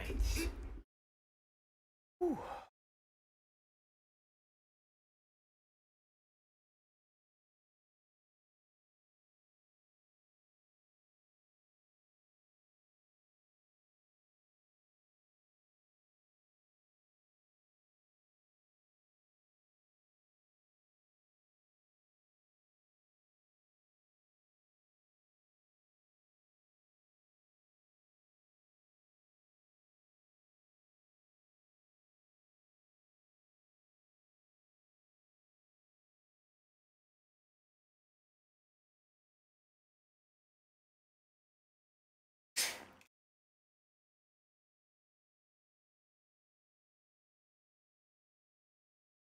right. Whew.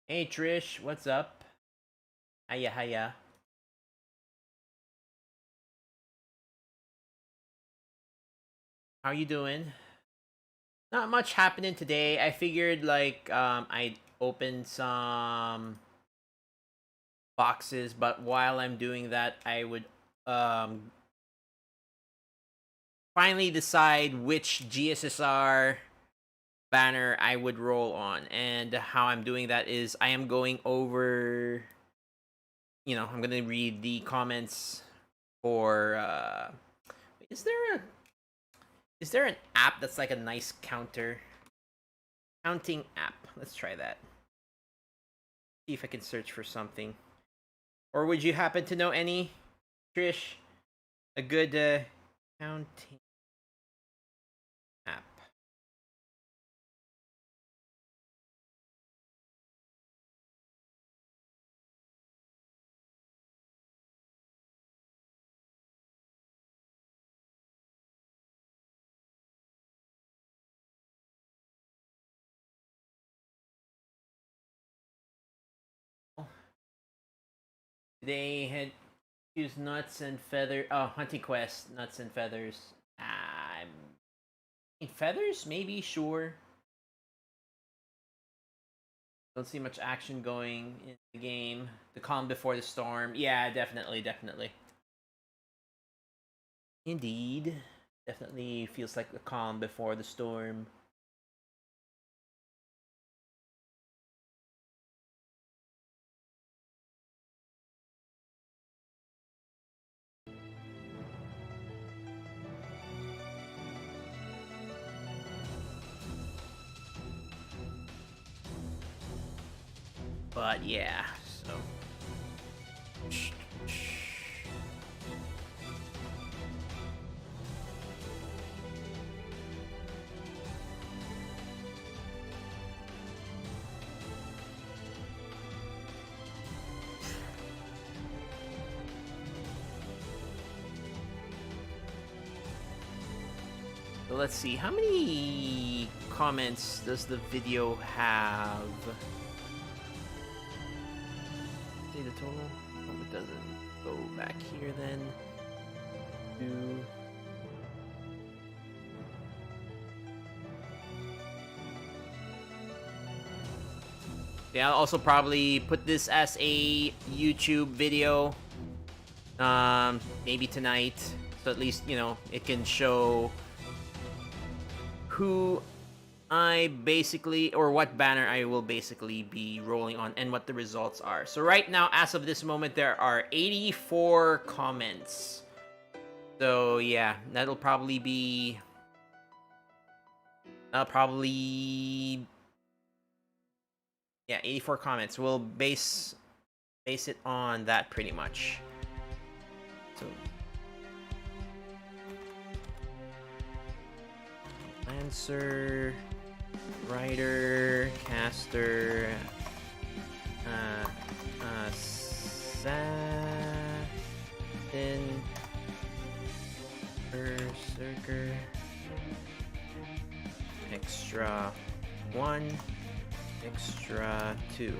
Hey Trish, what's up? Hiya, hiya. How you doing? Not much happening today. I figured I'd open some boxes, but while I'm doing that, I would um finally decide which GSSR banner I would roll on. And how I'm doing that is I am going over, I'm going to read the comments for is there a is there an app that's like a nice counting app? Let's try that. See if I can search for something. Or would you happen to know any, Trish? A good counting app. They had used nuts and feather. Oh, Hunting Quest, nuts and feathers. Feathers? Maybe, sure. Don't see much action going in the game. The calm before the storm. Yeah, definitely, definitely. Indeed. Definitely feels like the calm before the storm. But yeah, so. So let's see, how many comments does the video have? See the total? Oh, it doesn't go back here then. Two. Yeah, I'll also probably put this as a YouTube video. Maybe tonight. So at least, it can show who I basically, or what banner I will basically be rolling on and what the results are. So right now, as of this moment, there are 84 comments. So yeah, that'll probably be, yeah, 84 comments. We'll base it on that pretty much. So Lancer, Rider, Caster, Assassin, Berserker, extra 1, extra 2.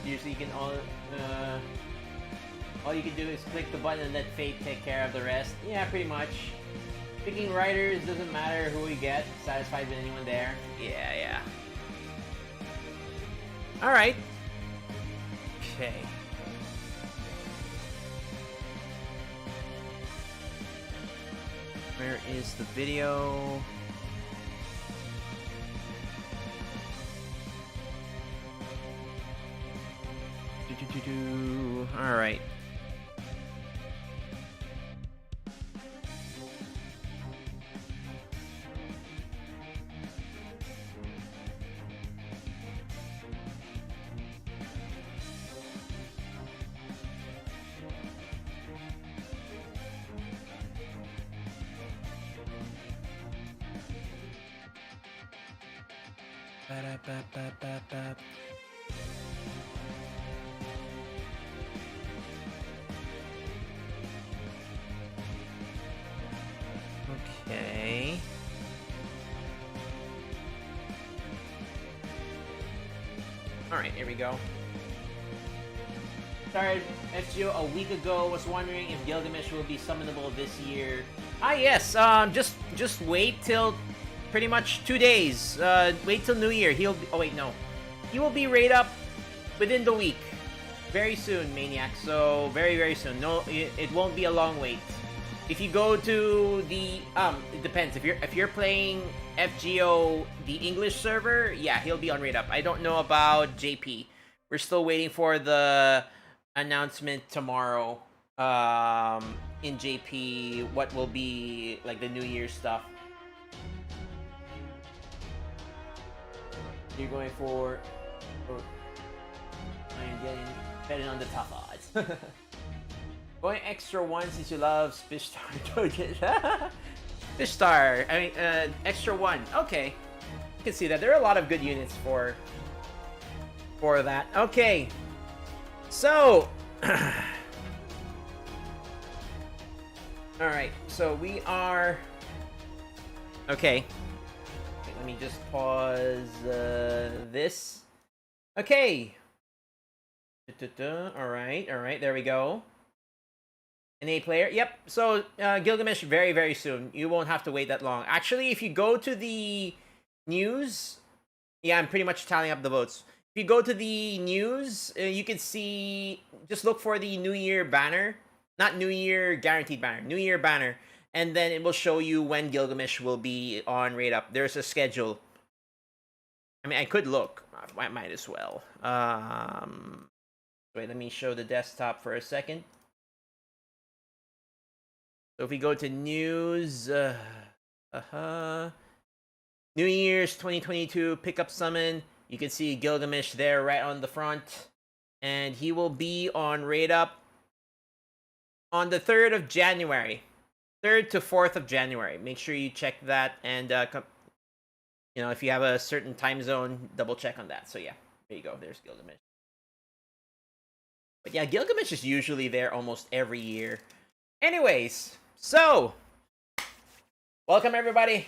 Usually you can all All you can do is click the button and let fate take care of the rest. Yeah, pretty much. Picking writers doesn't matter who we get. Satisfied with anyone there. Yeah. Alright. Okay. Where is the video? Alright. Ba-da-ba-ba-ba-ba. Okay. Alright, here we go. Started FGO a week ago. Was wondering if Gilgamesh will be summonable this year. Ah, yes. Just wait till pretty much 2 days. Wait till New Year. He'll be, oh wait, no. He will be raid up within the week. Very soon, Maniac. So, very, very soon. No, it won't be a long wait. If you go to the it depends. If you're playing FGO the English server, yeah, he'll be on raid up. I don't know about JP. We're still waiting for the announcement tomorrow in JP what will be like the New Year stuff. You're going for I'm getting betting on the tough odds. Going extra one since you love Fish Star Target. Fish Star, I mean, extra one. Okay, you can see that there are a lot of good units for that. Okay, so all right, so we are okay. Let me just pause this. Okay. All right, there we go. An A player. Yep. So Gilgamesh very, very soon. You won't have to wait that long. Actually, if you go to the news, yeah, I'm pretty much tallying up the votes. If you go to the news, you can see. Just look for the New Year banner, not New Year guaranteed banner. New Year banner, and then it will show you when Gilgamesh will be on raid up. There's a schedule. I mean, I could look. I might as well. Wait, let me show the desktop for a second. So if we go to news, New Year's 2022 pickup summon, you can see Gilgamesh there right on the front, and he will be on raid up on the 3rd of January, 3rd to 4th of January. Make sure you check that, and you know, if you have a certain time zone, double check on that. So yeah, there you go. There's Gilgamesh. But yeah, Gilgamesh is usually there almost every year. Anyways. So, welcome everybody.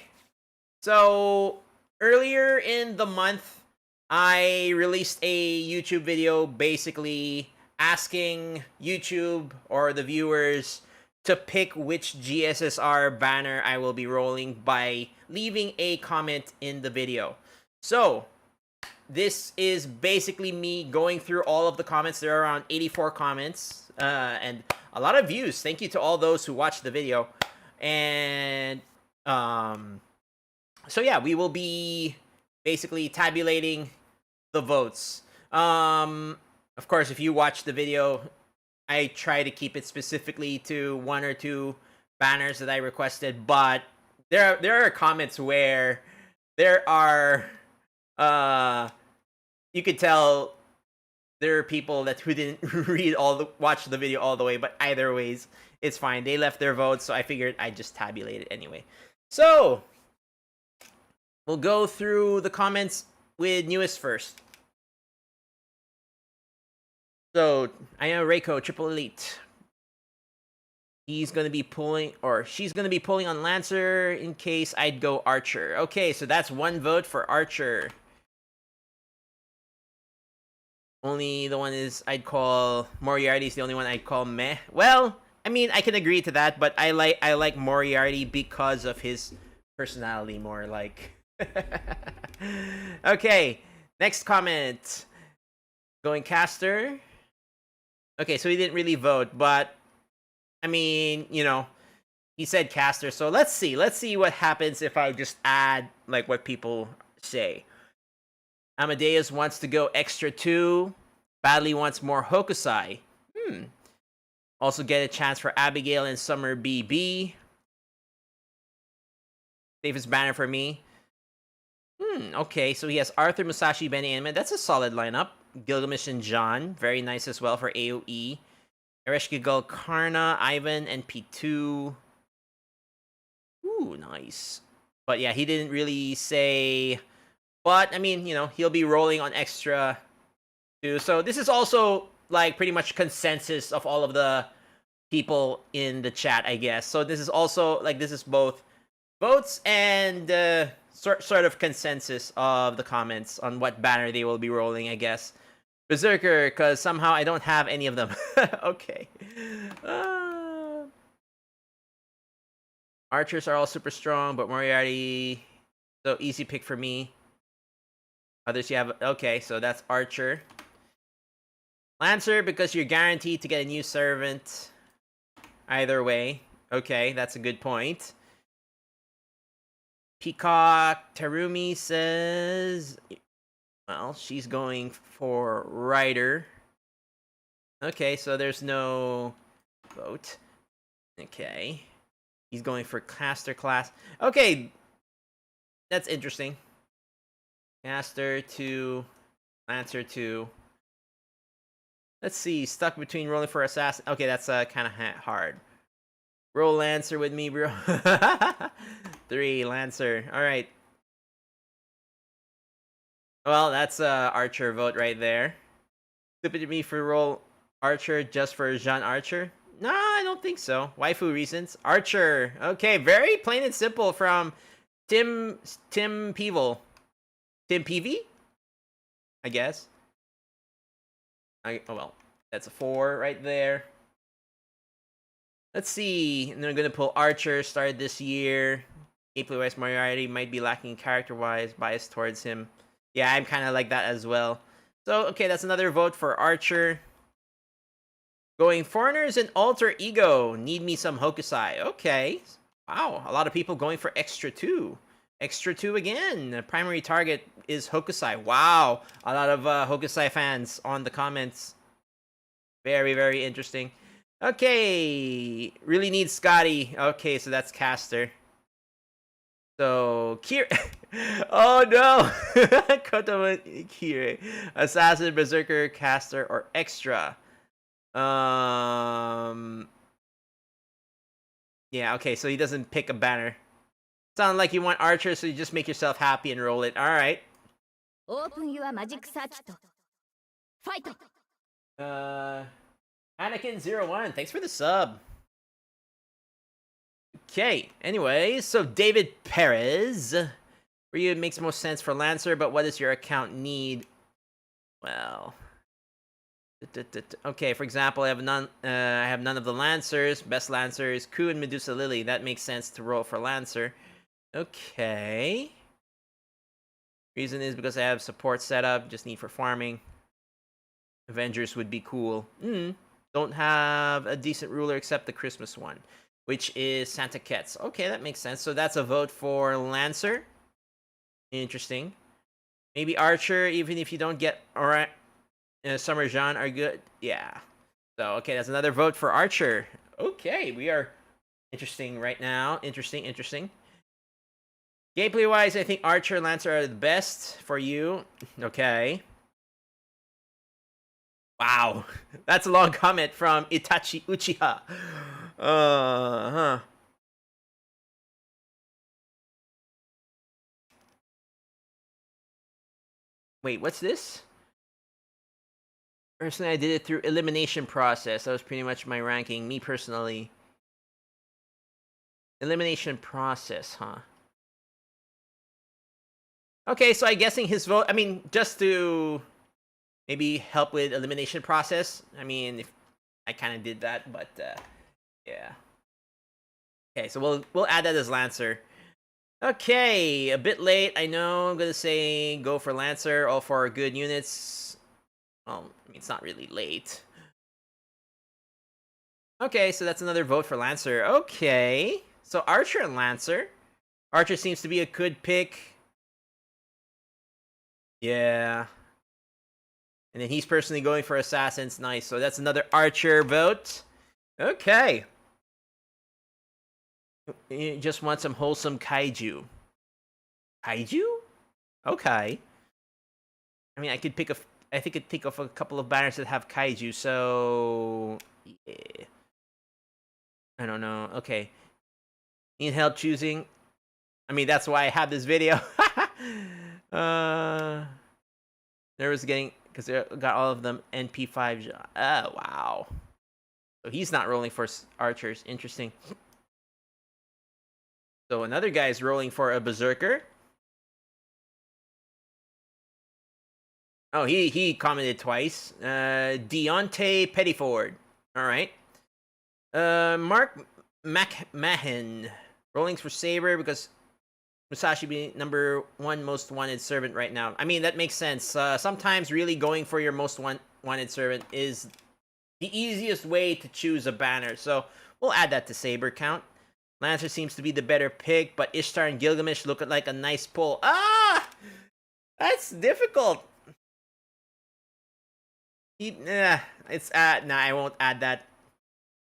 So, earlier in the month, I released a YouTube video basically asking YouTube or the viewers to pick which GSSR banner I will be rolling by leaving a comment in the video. So, this is basically me going through all of the comments. There are around 84 comments. And a lot of views. Thank you to all those who watched the video. And so yeah, we will be basically tabulating the votes. Of course, if you watch the video, I try to keep it specifically to 1 or 2 banners that I requested, but there are comments where there are you could tell there are people who didn't watch the video all the way, but either ways, it's fine. They left their votes, so I figured I'd just tabulate it anyway. So, we'll go through the comments with newest first. So, I am Reiko, Triple Elite. He's going to be pulling, or she's going to be pulling on Lancer in case I'd go Archer. Okay, so that's 1 vote for Archer. Only the one is I'd call Moriarty is the only one I'd call meh. Well, I mean, I can agree to that, but I like Moriarty because of his personality more. Like, okay, next comment. Going caster. Okay, so he didn't really vote, but I mean, you know, he said caster. So let's see what happens if I just add like what people say. Amadeus wants to go extra 2. Badly wants more Hokusai. Also get a chance for Abigail and Summer BB. Safest banner for me. Okay, so he has Arthur, Musashi, Benny, Anime. That's a solid lineup. Gilgamesh and John. Very nice as well for AoE. Ereshkigal, Karna, Ivan, and P2. Ooh, nice. But yeah, he didn't really say... But, I mean, you know, he'll be rolling on extra 2. So this is also, like, pretty much consensus of all of the people in the chat, I guess. So this is also, like, this is both votes and sort of consensus of the comments on what banner they will be rolling, I guess. Berserker, because somehow I don't have any of them. Okay. Archers are all super strong, but Moriarty, so easy pick for me. Others you have, okay, so that's Archer. Lancer, because you're guaranteed to get a new servant. Either way. Okay, that's a good point. Peacock Terumi says... Well, she's going for Rider. Okay, so there's no vote. Okay. He's going for Caster class. Okay. That's interesting. Caster 2. Lancer 2. Let's see. Stuck between rolling for Assassin. Okay, that's kind of hard. Roll Lancer with me, bro. 3, Lancer. Alright. Well, that's Archer vote right there. Stupid to me for roll Archer just for Jean Archer? No, I don't think so. Waifu reasons. Archer. Okay, very plain and simple from Tim Peeble. Tim Peavy? I guess. Oh well, that's a 4 right there. Let's see. And they're gonna pull Archer. Started this year. Gameplay-wise, Moriarty might be lacking character-wise. Bias towards him. Yeah, I'm kind of like that as well. So, okay, that's another vote for Archer. Going Foreigners and Alter Ego. Need me some Hokusai. Okay. Wow, a lot of people going for extra 2. Extra 2 again. The primary target is Hokusai. Wow, a lot of Hokusai fans on the comments. Very, very interesting. Okay, really need Scotty. Okay, so that's Caster. So, Kira... Oh no! Kotomo Kire. Assassin, Berserker, Caster, or Extra. Yeah, okay, so he doesn't pick a banner. Sound like you want Archer, so you just make yourself happy and roll it. Alright. Open your magic circuit. Fight! Anakin01, thanks for the sub. Okay, anyway, so David Perez. For you, it makes most sense for Lancer, but what does your account need? Well... Okay, for example, I have none of the Lancers. Best Lancer is Ku and Medusa Lily. That makes sense to roll for Lancer. Okay. Reason is because I have support set up. Just need for farming. Avengers would be cool. Don't have a decent ruler except the Christmas one, which is Santa Ketz. Okay, that makes sense. So that's a vote for Lancer. Interesting. Maybe Archer, even if you don't get... Alright. Summer Jean are good. Yeah. So, okay, that's another vote for Archer. Okay, we are interesting right now. Interesting. Gameplay-wise, I think Archer and Lancer are the best for you. Okay. Wow. That's a long comment from Itachi Uchiha. Wait, what's this? Personally, I did it through elimination process. That was pretty much my ranking. Me personally. Elimination process, huh? Okay, so I'm guessing his vote... I mean, just to maybe help with elimination process. I mean, if I kind of did that, but yeah. Okay, so we'll add that as Lancer. Okay, a bit late. I know. I'm gonna say go for Lancer. All for good units. Well, I mean, it's not really late. Okay, so that's another vote for Lancer. Okay, so Archer and Lancer. Archer seems to be a good pick. Yeah. And then he's personally going for Assassins. Nice. So that's another Archer vote. Okay. You just want some wholesome kaiju. Kaiju? Okay. I mean, I think I could think of a couple of banners that have kaiju, so yeah. I don't know. Okay. Need help choosing? I mean, that's why I have this video. There was getting, because they got all of them NP5. Oh, wow. So he's not rolling for archers. Interesting. So another guy is rolling for a berserker. Oh, he commented twice. Deontay Pettiford. All right. Mark Mahin rolling for Saber because Musashi be number 1 most wanted servant right now. I mean, that makes sense. Sometimes really going for your most wanted servant is the easiest way to choose a banner. So we'll add that to Saber count. Lancer seems to be the better pick, but Ishtar and Gilgamesh look like a nice pull. Ah! That's difficult. Nah, I won't add that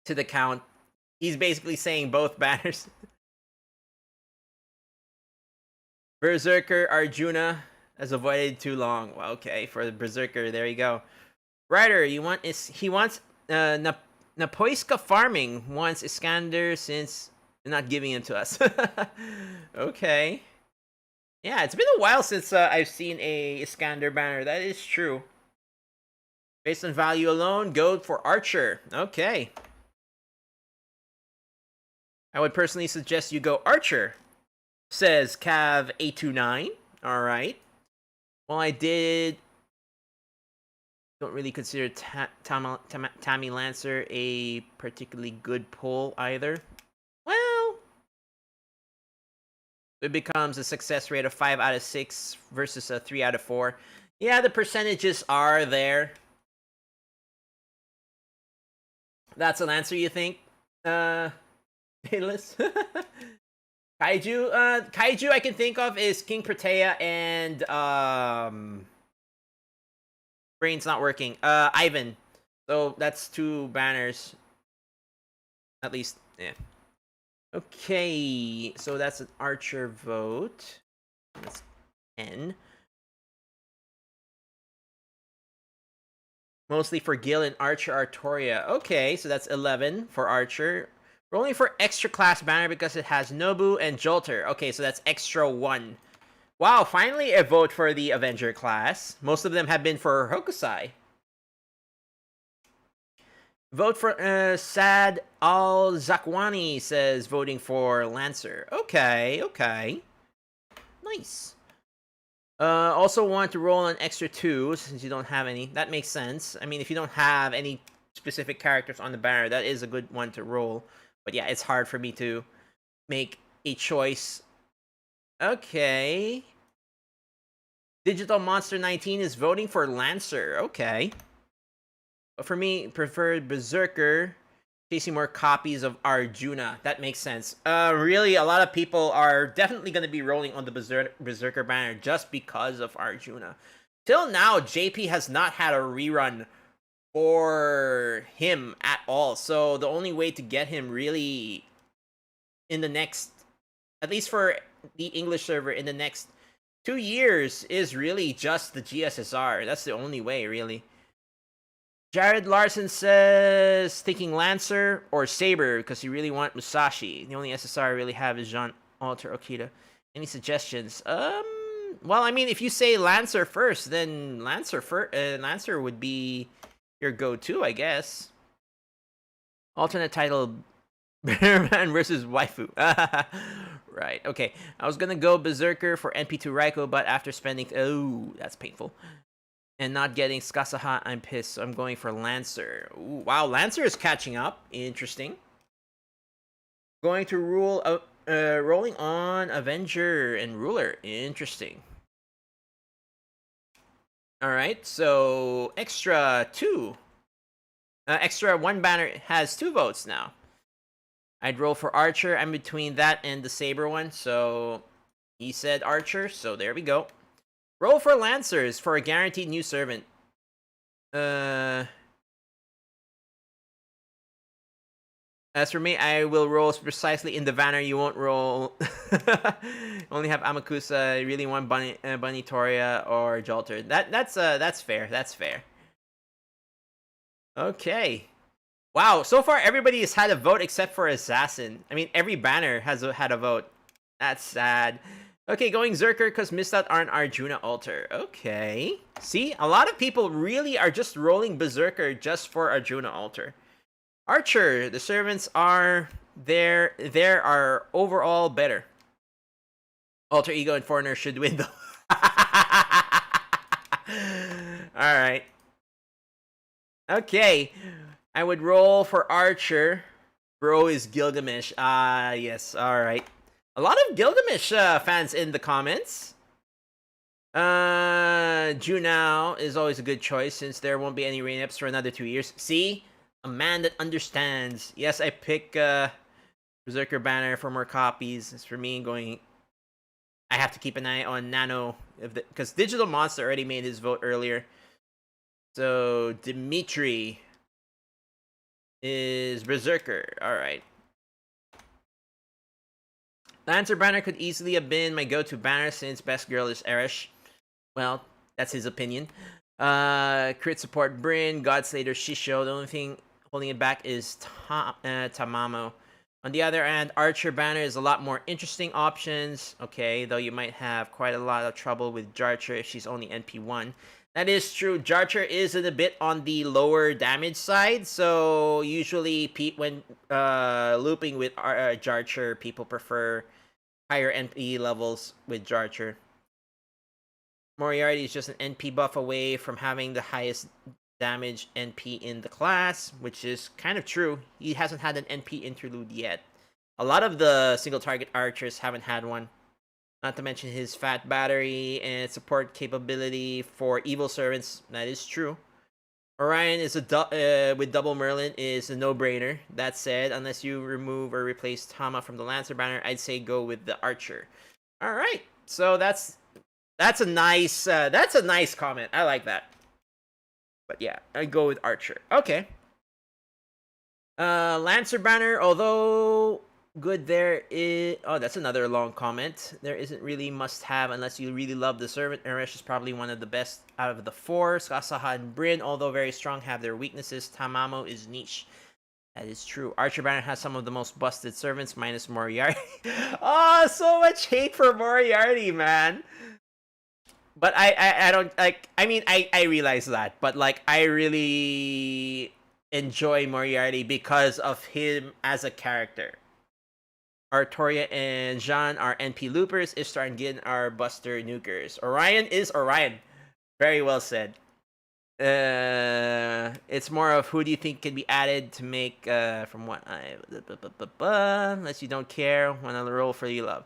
to the count. He's basically saying both banners. Berserker Arjuna has avoided too long. Well, okay, for the Berserker, there you go. Ryder, he wants Napoiska farming wants Iskander since they're not giving him to us. Okay. Yeah, it's been a while since I've seen a Iskander banner. That is true. Based on value alone, go for Archer. Okay. I would personally suggest you go Archer, says Cav829. All right. Well, I don't really consider Tammy Lancer a particularly good pull either. Well, it becomes a success rate of 5 out of 6 versus a 3 out of 4. Yeah, the percentages are there. That's an answer, you think? Payless? Kaiju I can think of is King Protea and brain's not working. Ivan. So that's 2 banners. At least, yeah. Okay, so that's an Archer vote. That's 10. Mostly for Gil and Archer Artoria. Okay, so that's 11 for Archer. Rolling for extra class banner because it has Nobu and Jolter. Okay, so that's extra 1. Wow, finally a vote for the Avenger class. Most of them have been for Hokusai. Vote for Sad Al Zakwani says voting for Lancer. Okay, okay. Nice. Also want to roll an extra 2 since you don't have any. That makes sense. I mean, if you don't have any specific characters on the banner, that is a good one to roll. But yeah, it's hard for me to make a choice. Okay. Digital Monster 19 is voting for Lancer. Okay. But for me, preferred Berserker. Chasing more copies of Arjuna. That makes sense. Really, a lot of people are definitely going to be rolling on the Berserker banner just because of Arjuna. Till now, JP has not had a rerun for him at all. So the only way to get him really in the next, at least for the English server, in the next 2 years is really just the GSSR. That's the only way, really. Jared Larson says thinking Lancer or Saber because you really want Musashi. The only SSR I really have is Jean Alter Okita. Any suggestions? Well, I mean, if you say Lancer first, then Lancer would be your go-to, I guess. Alternate title: Bearman versus Waifu. Right. Okay. I was gonna go Berserker for NP2 Raiko, but after spending, oh, that's painful. and not getting Skasaha, I'm pissed. So I'm going for Lancer. Ooh, wow, Lancer is catching up. Interesting. Going to rolling on Avenger and Ruler. Interesting. Alright, so extra 2. Extra 1 banner has 2 votes now. I'd roll for Archer. I'm between that and the Saber one, so he said Archer, so there we go. Roll for Lancers for a guaranteed new servant. As for me, I will roll precisely in the banner. You won't roll. Only have Amakusa. I really want Bunny Toria or Jolter. That's fair. That's fair. Okay. Wow. So far, everybody has had a vote except for Assassin. I mean, every banner has had a vote. That's sad. Okay, going Zerker because missed out on Arjuna Altar. Okay. See, a lot of people really are just rolling Berserker just for Arjuna Altar. Archer, the servants are there are overall better. Alter Ego and Foreigner should win though. Alright. Okay. I would roll for Archer. Bro is Gilgamesh. Yes, alright. A lot of Gilgamesh fans in the comments. Junao is always a good choice since there won't be any rain-ups for another 2 years. See? A man that understands. Yes, I pick Berserker banner for more copies. As for me, going... I have to keep an eye on Nano, because Digital Monster already made his vote earlier. So, Dimitri is Berserker. Alright. Lancer banner could easily have been my go-to banner since best girl is Erish. Well, that's his opinion. Crit support Bryn, Godslayer Shisho. The only thing holding it back is Tamamo. On the other hand, Archer banner is a lot more interesting options. Okay, though you might have quite a lot of trouble with Jarcher if she's only NP1. That is true. Jarcher is a bit on the lower damage side, so usually when looping with Jarcher, people prefer higher NP levels with Jarcher. Moriarty is just an NP buff away from having the highest damage NP in the class, which is kind of true. He hasn't had an NP interlude yet. A lot of the single target archers haven't had one. Not to mention his fat battery and support capability for evil servants. That is true. Orion is with double Merlin is a no-brainer. That said, unless you remove or replace Tama from the Lancer banner, I'd say go with the Archer. All right, so that's a nice comment. I like that. But yeah, I go with Archer. Okay. Lancer banner, although good there is... Oh, that's another long comment. There isn't really must-have unless you really love the servant. Eresh is probably one of the best out of the 4. Skasaha and Bryn, although very strong, have their weaknesses. Tamamo is niche. That is true. Archer banner has some of the most busted servants, minus Moriarty. Oh, so much hate for Moriarty, man. But I don't like. I mean, I realize that, but like I really enjoy Moriarty because of him as a character. Artoria and Jean are NP loopers. Ishtar and Gin are buster nukers. Orion is Orion. Very well said. It's more of who do you think can be added to make from what I unless you don't care. Want to roll for you love.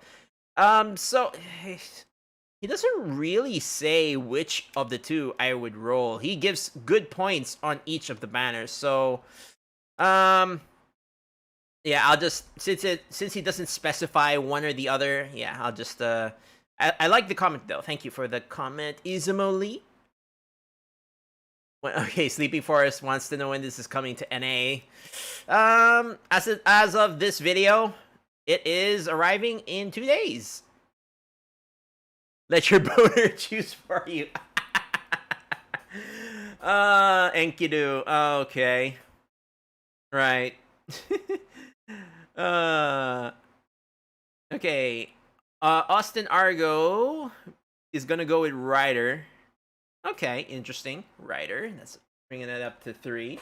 So. He doesn't really say which of the two I would roll. He gives good points on each of the banners. So, yeah, I'll just since he doesn't specify one or the other. Yeah, I'll just I like the comment though. Thank you for the comment, Izumo Lee. Okay, Sleeping Forest wants to know when this is coming to NA. As of this video, it is arriving in 2 days. Let your boner choose for you. Enkidu. Okay. Right. Okay. Austin Argo is gonna go with Ryder. Okay, interesting. Ryder. That's bringing it up to 3.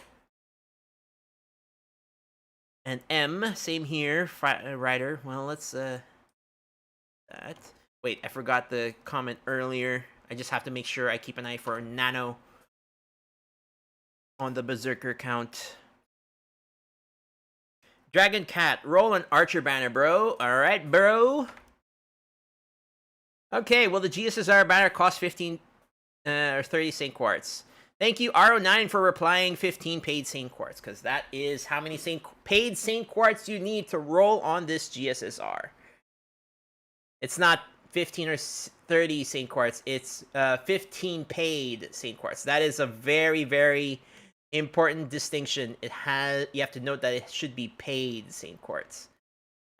And M, same here. Ryder. Well, let's that. Wait, I forgot the comment earlier. I just have to make sure I keep an eye for Nano on the Berserker count. Dragon Cat, roll an Archer banner, bro. Alright, bro. Okay, well, the GSSR banner costs 15 or 30 Saint Quartz. Thank you, RO9, for replying 15 paid Saint Quartz, because that is how many paid Saint Quartz you need to roll on this GSSR. It's not 15 or 30 Saint Quartz, it's 15 paid Saint Quartz. That is a very, very important distinction. You have to note that it should be paid Saint Quartz.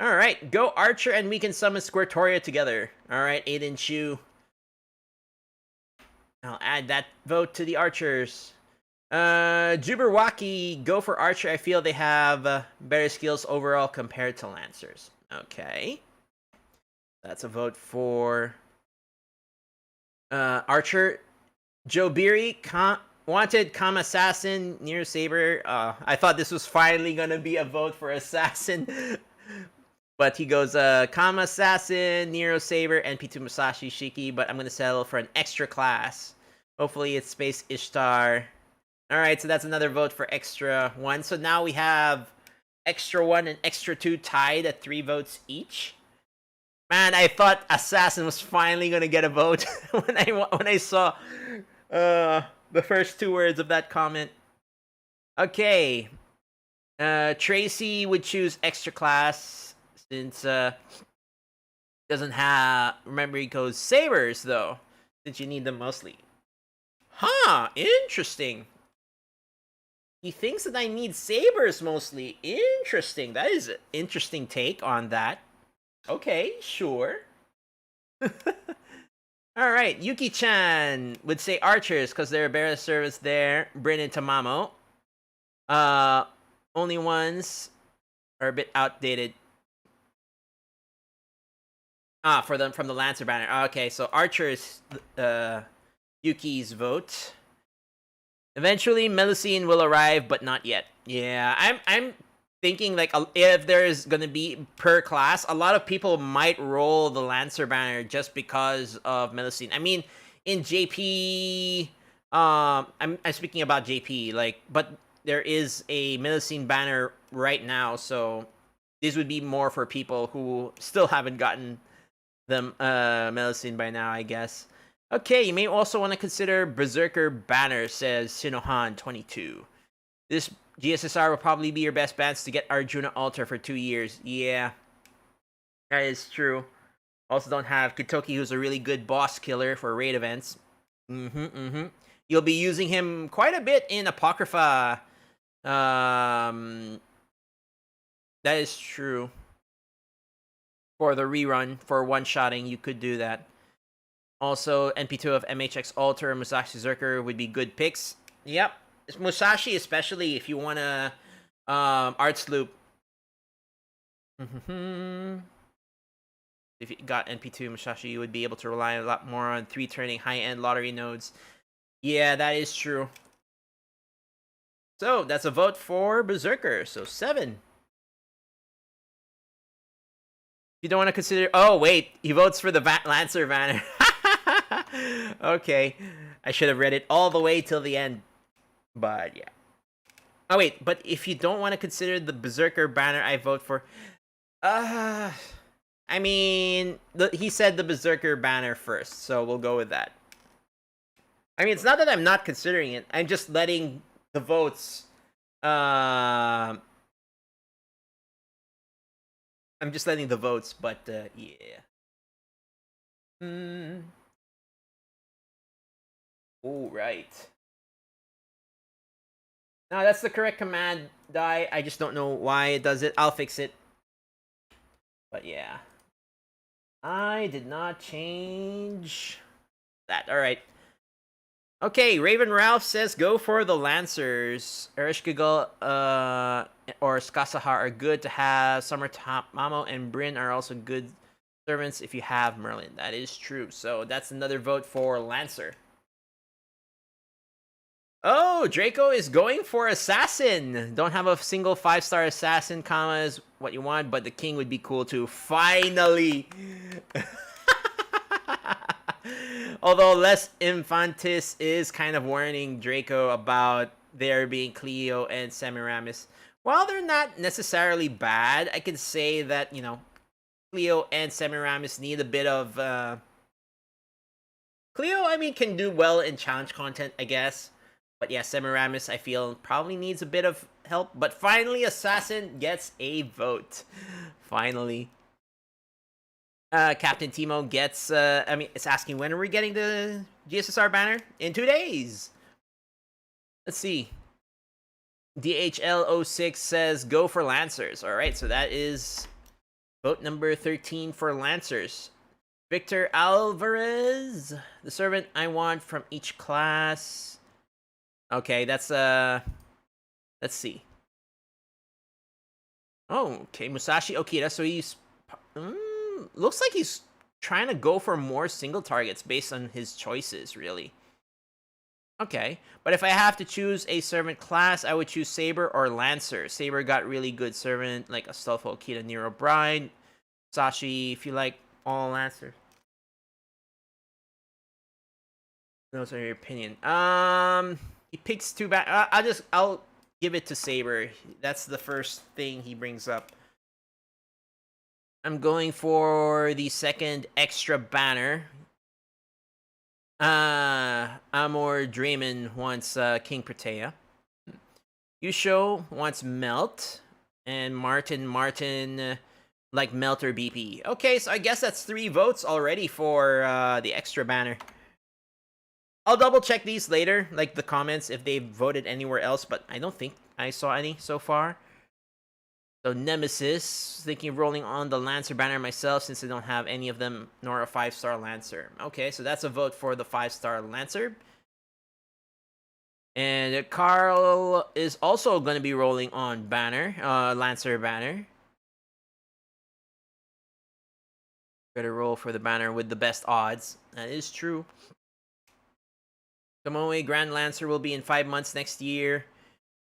Alright, go Archer, and we can summon Squirtoria together. Alright, Aiden Chu. I'll add that vote to the Archers. Jubberwocky, go for Archer. I feel they have better skills overall compared to Lancers. Okay. That's a vote for Archer. Joe Beery, wanted Assassin, Nero Saber. I thought this was finally gonna be a vote for Assassin. But he goes, Assassin, Nero Saber, NP2 Musashi Shiki, but I'm going to settle for an extra class. Hopefully it's Space Ishtar. Alright, so that's another vote for extra 1. So now we have extra 1 and extra 2 tied at 3 votes each. Man, I thought Assassin was finally going to get a vote when I saw the first 2 words of that comment. Okay. Tracy would choose extra class. Since doesn't have, remember, he goes Sabers though, since you need them mostly. Huh, interesting. He thinks that I need Sabers mostly. Interesting. That is an interesting take on that. Okay, sure. Alright, Yuki-chan would say Archers because they're a better service there. Bryn and Tamamo. Only ones are a bit outdated. From the Lancer banner. Okay, so Archer's Yuki's vote. Eventually, Melusine will arrive, but not yet. Yeah, I'm thinking like if there's gonna be per class, a lot of people might roll the Lancer banner just because of Melusine. I mean, in JP, I'm speaking about JP, like, but there is a Melusine banner right now, so this would be more for people who still haven't gotten the Melusine by now, I guess. Okay, you may also want to consider Berserker banner, says Shinohan22. This GSSR will probably be your best bans to get Arjuna Altar for 2 years. Yeah, that is true. Also don't have Kitoki, who's a really good boss killer for raid events. You'll be using him quite a bit in Apocrypha. That is true. For the rerun, for one-shotting, you could do that. Also, NP2 of MHX Alter, Musashi Zerker would be good picks. Yep. Musashi, especially if you want to Arts Loop. If you got NP2 Musashi, you would be able to rely a lot more on 3-turning high-end lottery nodes. Yeah, that is true. So, that's a vote for Berserker. So, 7. You don't want to consider... Oh, wait. He votes for the Lancer banner. Okay. I should have read it all the way till the end. But, yeah. Oh, wait. But if you don't want to consider the Berserker banner, I vote for... I mean... he said the Berserker banner first, so we'll go with that. I mean, it's not that I'm not considering it. I'm just letting the votes... I'm just letting the votes, but, yeah. Oh, right. No, that's the correct command, Die. I just don't know why it does it. I'll fix it. But, yeah. I did not change that. Alright. Okay, Raven Ralph says go for the Lancers. Ereshkigal or Skasahar are good to have. Summer Top Mamo and Bryn are also good servants if you have Merlin. That is true. So that's another vote for Lancer. Oh, Draco is going for Assassin. Don't have a single 5-star Assassin, comma, is what you want, but the King would be cool too. Finally! Although Les Infantis is kind of warning Draco about there being Cleo and Semiramis. While they're not necessarily bad, I can say that, Cleo and Semiramis need a bit of... Cleo, I mean, can do well in challenge content, I guess. But yeah, Semiramis, I feel, probably needs a bit of help. But finally, Assassin gets a vote. Finally. Captain Timo gets, it's asking, when are we getting the GSSR banner? In 2 days. Let's see. DHL06 says, go for Lancers. Alright, so that is vote number 13 for Lancers. Victor Alvarez, the servant I want from each class. Okay, that's, let's see. Oh, okay, Musashi Okita, so he's, looks like he's trying to go for more single targets based on his choices, really. Okay, but if I have to choose a servant class, I would choose Saber or Lancer. Saber got really good servant, like Astolfo Okita, Nero Bride. Musashi, if you like all Lancers. Those are your opinion. He picks two back. I'll give it to Saber. That's the first thing he brings up. I'm going for the second extra banner. Amor Draymond wants King Protea. Yusho wants Melt. And Martin like Melt or BP. Okay, so I guess that's 3 votes already for the extra banner. I'll double check these later, like the comments, if they voted anywhere else, but I don't think I saw any so far. So Nemesis, thinking of rolling on the Lancer banner myself since I don't have any of them, nor a 5-star Lancer. Okay, so that's a vote for the 5-star Lancer. And Carl is also going to be rolling on banner, Lancer banner. Better roll for the banner with the best odds. That is true. Tomoe Grand Lancer will be in 5 months next year.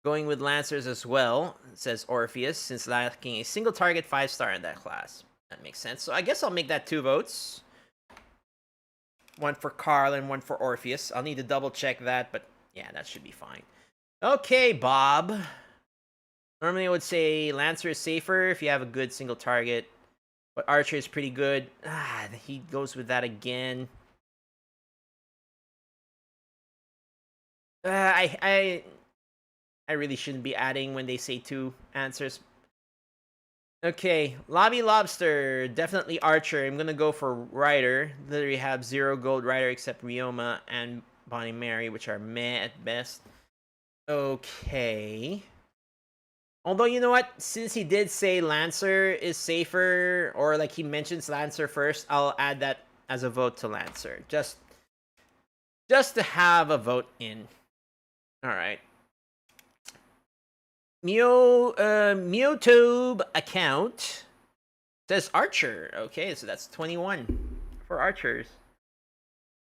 Going with Lancers as well, says Orpheus, since lacking a single target 5-star in that class. That makes sense. So I guess I'll make that 2 votes. One for Carl and one for Orpheus. I'll need to double check that, but yeah, that should be fine. Okay, Bob. Normally I would say Lancer is safer if you have a good single target, but Archer is pretty good. He goes with that again. I really shouldn't be adding when they say 2 answers. Okay, Lobby Lobster, definitely Archer. I'm gonna go for Ryder. Literally have 0 gold Ryder except Ryoma and Bonnie Mary, which are meh at best. Okay. Although, you know what? Since he did say Lancer is safer, or like he mentions Lancer first, I'll add that as a vote to Lancer. Just to have a vote in. Alright. Mewtube account says Archer. Okay, so that's 21 for Archers.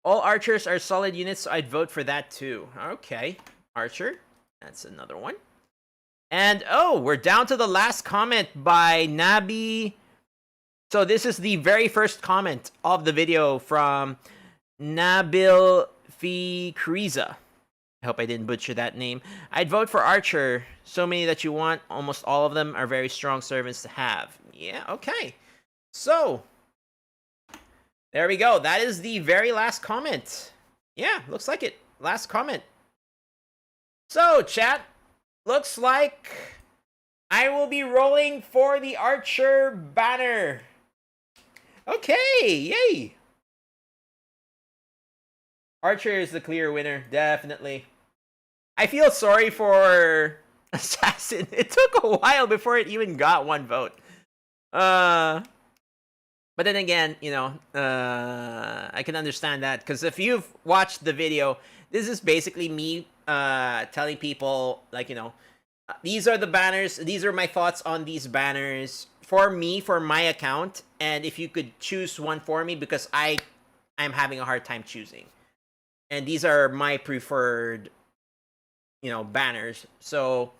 All Archers are solid units, so I'd vote for that too. Okay, Archer. That's another one. And oh, we're down to the last comment by Nabi. So this is the very first comment of the video from Nabil Fikriza. I hope I didn't butcher that name. I'd vote for Archer. So many that you want. Almost all of them are very strong servants to have. Yeah, okay. So, there we go. That is the very last comment. Yeah, looks like it. Last comment. So, chat, looks like I will be rolling for the Archer banner. Okay, yay. Archer is the clear winner, definitely. I feel sorry for Assassin. It took a while before it even got 1 vote. But then again, I can understand that, because if you've watched the video, this is basically me telling people, like, these are the banners, these are my thoughts on these banners for me, for my account, and if you could choose one for me, because I'm having a hard time choosing. And these are my preferred, banners. So,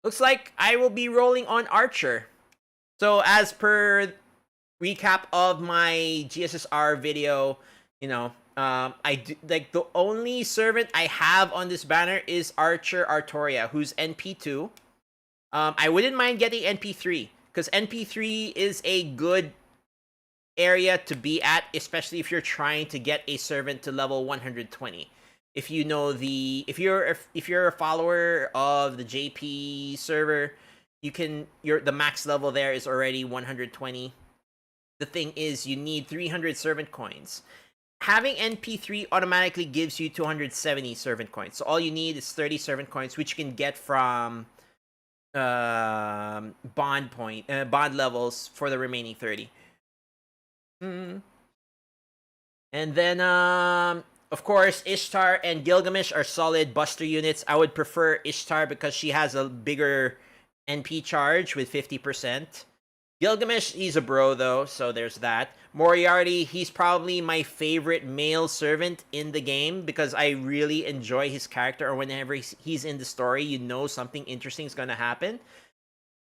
looks like I will be rolling on Archer. So, as per recap of my GSSR video, You know, I do, like the only servant I have on this banner is Archer Artoria, who's NP2. I wouldn't mind getting NP3 because NP3 is a good area to be at, especially if you're trying to get a servant to level 120. If you know if you're a follower of the JP server, the max level there is already 120. The thing is, you need 300 servant coins. Having NP3 automatically gives you 270 servant coins. So all you need is 30 servant coins, which you can get from bond levels for the remaining 30. And then of course, Ishtar and Gilgamesh are solid buster units. I would prefer Ishtar because she has a bigger NP charge with 50%. Gilgamesh, he's a bro though, so there's that. Moriarty, he's probably my favorite male servant in the game because I really enjoy his character, or whenever he's in the story, you know something interesting is going to happen.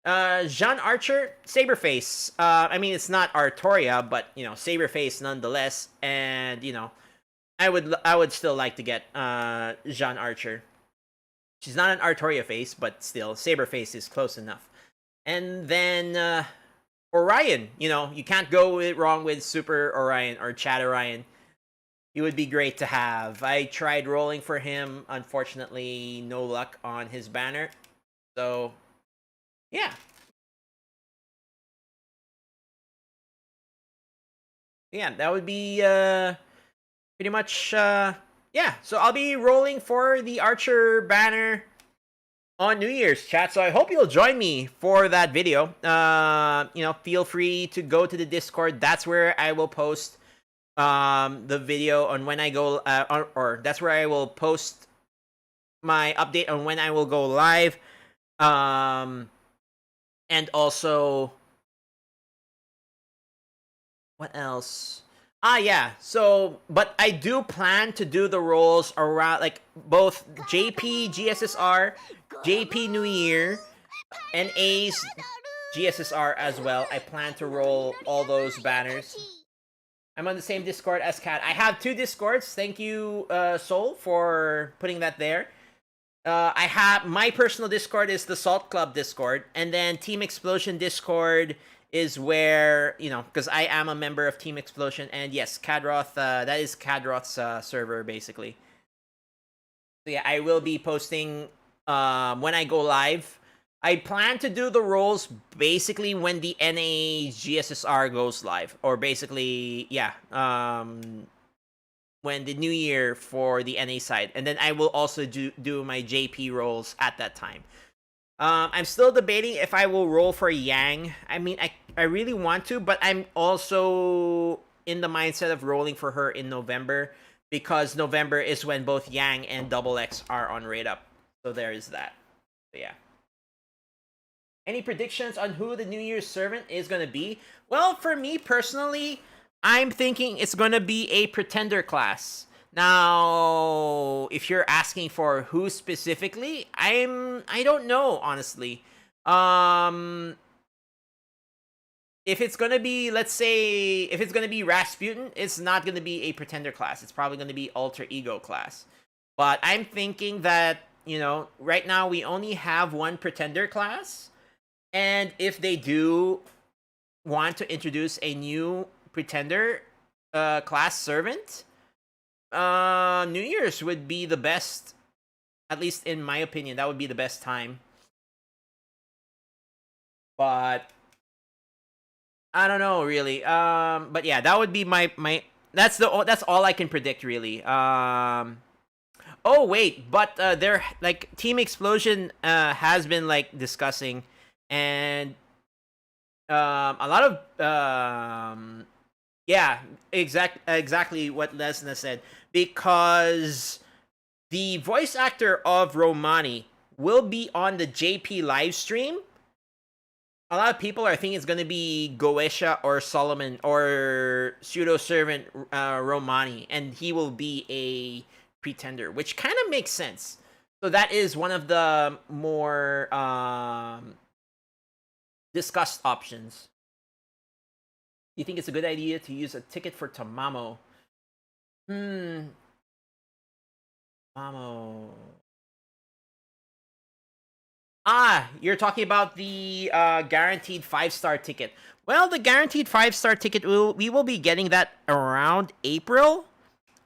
Jean Archer, Saberface. I mean, it's not Artoria, but you know, Saberface nonetheless. And you know, I would still like to get Jean Archer. She's not an Artoria face, but still, Saberface is close enough. And then Orion. You know, you can't go wrong with Super Orion or Chad Orion. He would be great to have. I tried rolling for him. Unfortunately, no luck on his banner. So yeah. Yeah, that would be pretty much yeah. So I'll be rolling for the Archer banner on New Year's, chat. So I hope you'll join me for that video. You know, feel free to go to the Discord. That's where I will post the video on when I go or that's where I will post my update on when I will go live. And also, what else? Ah, yeah. So, but I do plan to do the rolls around, like, both JP GSSR, JP New Year, and A's GSSR as well. I plan to roll all those banners. I'm on the same Discord as Kat. I have 2 Discords. Thank you, Soul, for putting that there. I have my personal Discord is the Salt Club Discord, and then Team Explosion Discord is where, you know, because I am a member of Team Explosion, and yes, Kadroth, that is Kadroth's server basically. So yeah, I will be posting when I go live. I plan to do the rolls basically when the NA GSSR goes live, or basically yeah, when the new year for the NA side, and then I will also do my JP rolls at that time. I'm still debating if I will roll for Yang. I mean, I really want to, but I'm also in the mindset of rolling for her in November because November is when both Yang and Double X are on Raid Up. So there is that. But yeah. Any predictions on who the New Year's servant is going to be? Well, for me personally, I'm thinking it's going to be a pretender class. Now, if you're asking for who specifically, I don't know, honestly. If it's going to be, let's say, if it's going to be Rasputin, it's not going to be a pretender class. It's probably going to be alter ego class. But I'm thinking that, you know, right now we only have one pretender class. And if they do want to introduce a new pretender class servant, New Year's would be the best, at least in my opinion. That would be the best time. But I don't know really. But yeah, that would be my that's all I can predict really. Oh wait, but they're like Team Explosion has been like discussing, and a lot of yeah, exactly what Lesna said, because the voice actor of Romani will be on the JP live stream. A lot of people are thinking it's going to be Goesha or Solomon or pseudo servant Romani, and he will be a pretender, which kind of makes sense. So that is one of the more discussed options. Do you think it's a good idea to use a ticket for Tamamo? Mamo. You're talking about the guaranteed 5-star ticket. Well, the guaranteed 5-star ticket we will be getting that around April.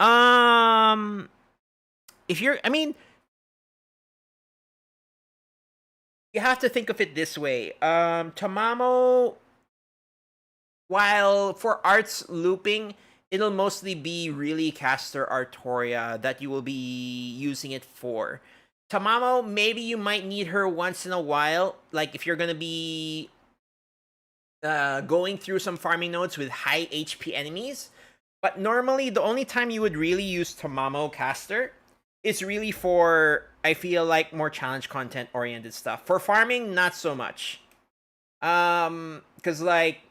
Um, if you're, I mean, you have to think of it this way. Tamamo, while for arts looping, it'll mostly be really caster Artoria that you will be using it for. Tamamo, maybe you might need her once in a while, like if you're gonna be going through some farming nodes with high HP enemies. But normally, the only time you would really use Tamamo caster is really for, I feel like, more challenge content oriented stuff. For farming, not so much. Because like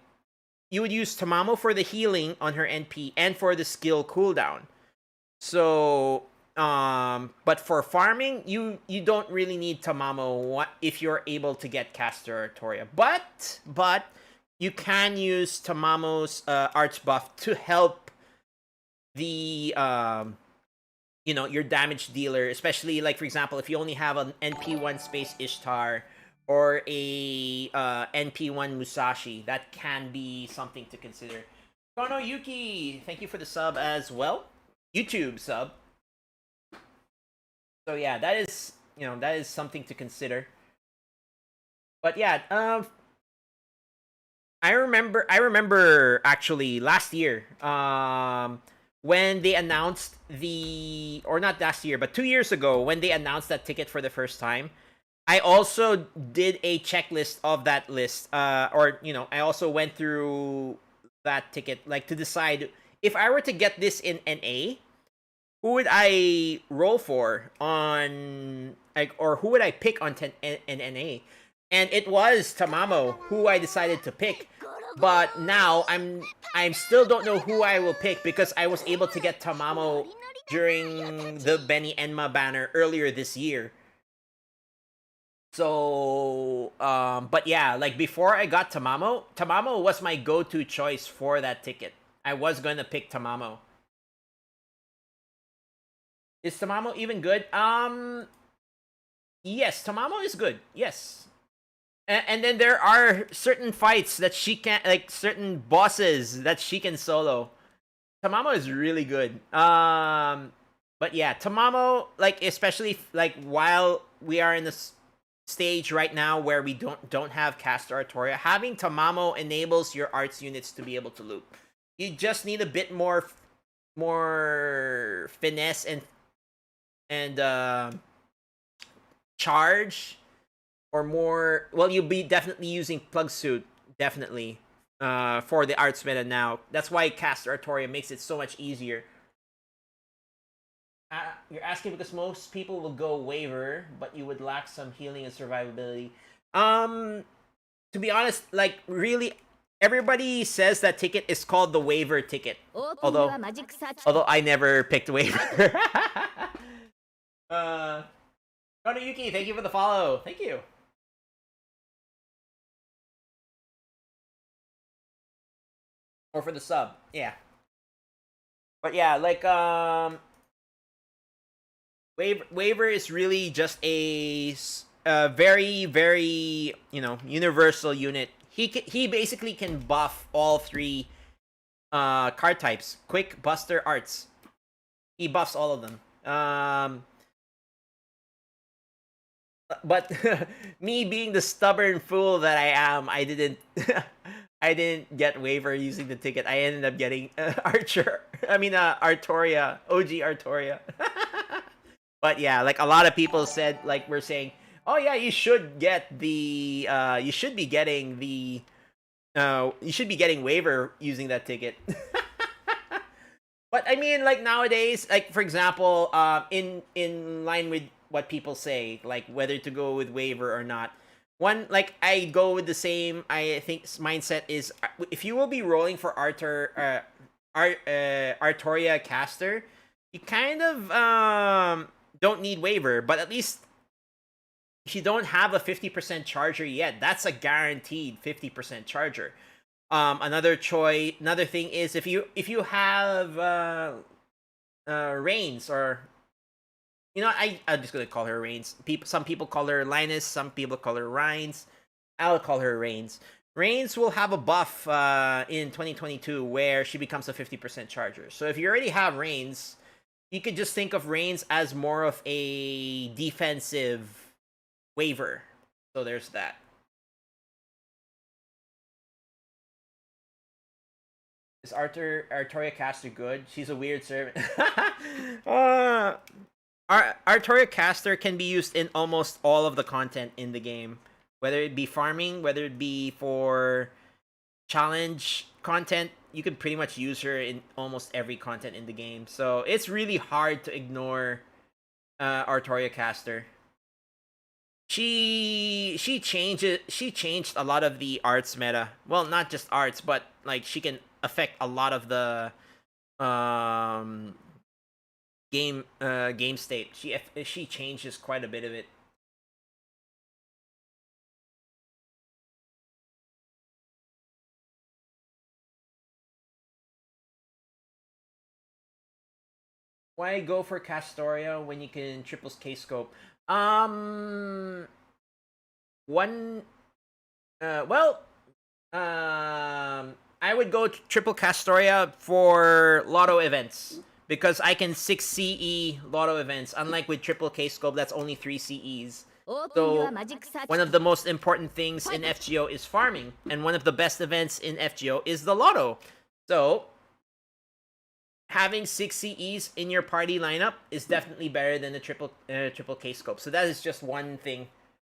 you would use Tamamo for the healing on her NP and for the skill cooldown. So, but for farming, you don't really need Tamamo if you're able to get caster Artoria. But you can use Tamamo's arts buff to help the your damage dealer, especially like for example if you only have an NP1 space Ishtar or a NP1 Musashi, that can be something to consider. Kono Yuki, thank you for the sub as well. YouTube sub. So yeah, that is something to consider. But yeah, I remember actually last year, when they announced or not last year, but 2 years ago when they announced that ticket for the first time. I also did a checklist of that list, I also went through that ticket, like to decide if I were to get this in NA, who would I roll for on, like, or who would I pick on in NA? And it was Tamamo who I decided to pick. But now I'm still don't know who I will pick because I was able to get Tamamo during the Benny Enma banner earlier this year. So, but yeah, like before I got Tamamo was my go-to choice for that ticket. I was going to pick Tamamo. Is Tamamo even good? Yes, Tamamo is good. Yes. And then there are certain fights that she can, like certain bosses that she can solo. Tamamo is really good. But yeah, Tamamo, like especially like while we are in this stage right now where we don't have caster Artoria, having Tamamo enables your arts units to be able to loop. You just need a bit more finesse and charge, or more. Well, you'll be definitely using plug suit, definitely, for the arts meta now. That's why caster Artoria makes it so much easier. You're asking because most people will go waiver, but you would lack some healing and survivability. To be honest, like really, everybody says that ticket is called the waiver ticket. Although I never picked waiver. Kono Yuki, thank you for the follow. Thank you. Or for the sub, yeah. But yeah, like waiver is really just a very very universal unit. He basically can buff all three card types: quick, buster, arts. He buffs all of them. But me being the stubborn fool that I am, I didn't I didn't get waiver using the ticket. I ended up getting Artoria, OG Artoria. But yeah, like a lot of people said, like we're saying, oh yeah, you should get the you should be getting the you should be getting waiver using that ticket. But I mean, like nowadays, like for example, in line with what people say, like whether to go with waiver or not. One, like I go with the same. I think mindset is if you will be rolling for Artoria caster, you kind of don't need waiver, but at least if you don't have a 50% charger yet, that's a guaranteed 50% charger. Another thing is if you have Reigns, or I'm just gonna call her Reigns. Some people call her Linus, some people call her Reigns. I'll call her Reigns. Reigns will have a buff in 2022 where she becomes a 50% charger. So if you already have Reigns, you could just think of Reigns as more of a defensive waiver. So there's that. Is Artoria Caster good? She's a weird servant. Artoria Caster can be used in almost all of the content in the game. Whether it be farming, whether it be for challenge content, you can pretty much use her in almost every content in the game. So it's really hard to ignore Artoria Caster. She changed a lot of the arts meta. Well, not just arts, but like she can affect a lot of the game state. She changes quite a bit of it. Why go for Castoria when you can triple K scope? One. Well. I would go triple Castoria for Lotto events because I can 6 CE Lotto events. Unlike with triple K scope, that's only 3 CEs. So one of the most important things in FGO is farming, and one of the best events in FGO is the Lotto. So having 6 CEs in your party lineup is definitely better than the triple K scope. So that is just one thing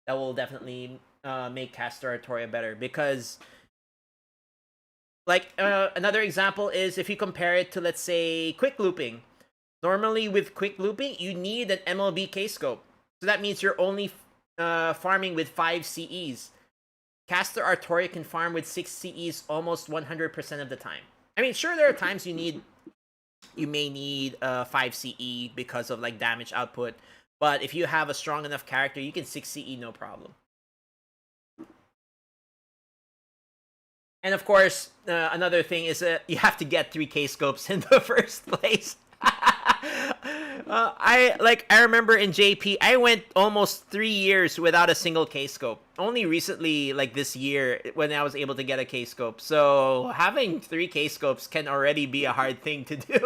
that will definitely make Castor Artoria better, because like another example is if you compare it to, let's say, quick looping. Normally with quick looping, you need an MLB K scope. So that means you're only farming with 5 CEs. Castor Artoria can farm with 6 CEs almost 100% of the time. I mean, sure, there are times you may need 5 CE because of like damage output, but if you have a strong enough character, you can 6 CE no problem. And of course, another thing is you have to get 3 K scopes in the first place. I remember in JP, I went almost 3 years without a single K scope. Only recently, like this year, when I was able to get a K scope. So having 3 K scopes can already be a hard thing to do.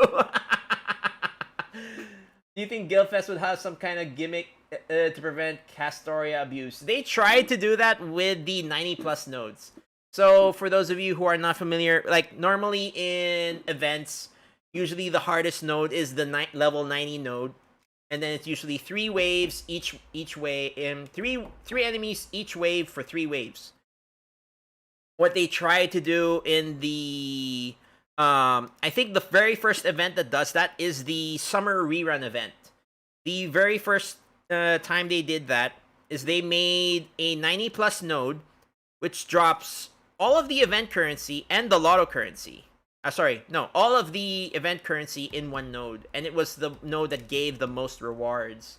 Do you think Guildfest would have some kind of gimmick to prevent Castoria abuse? They tried to do that with the 90 plus nodes. So for those of you who are not familiar, like normally in events, usually the hardest node is the level 90 node, and then it's usually 3 waves each way, and three enemies each wave for 3 waves. What they try to do in the I think the very first event that does that is the summer rerun event. The very first time they did that is they made a 90 plus node, which drops all of the event currency and the lotto currency. All of the event currency in one node, and it was the node that gave the most rewards.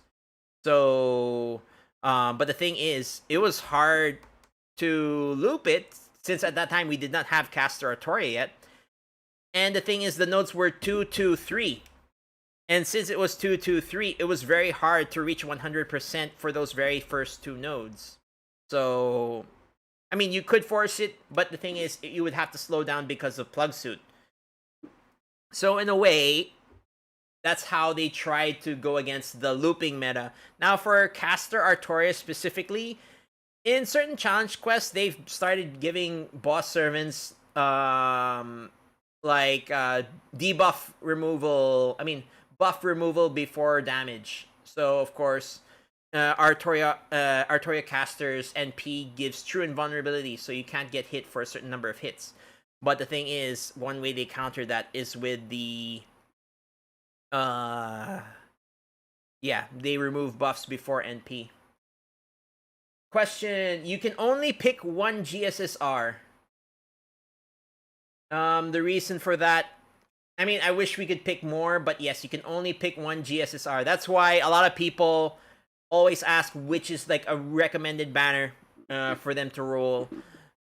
So, but the thing is, it was hard to loop it since at that time we did not have Castor Artoria yet. And the thing is, the nodes were 2, 2, 3. And since it was 2, 2, 3, it was very hard to reach 100% for those very first 2 nodes. So, I mean, you could force it, but the thing is, you would have to slow down because of Plug Suit. So in a way, that's how they tried to go against the looping meta. Now for Castor Artoria specifically, in certain challenge quests, they've started giving boss servants debuff removal. Buff removal before damage. So of course, Artoria Caster's NP gives true invulnerability, so you can't get hit for a certain number of hits. But the thing is, one way they counter that is with the they remove buffs before NP. Question: you can only pick one GSSR. The reason for that, I wish we could pick more, but yes, you can only pick one GSSR. That's why a lot of people always ask which is like a recommended banner for them to roll.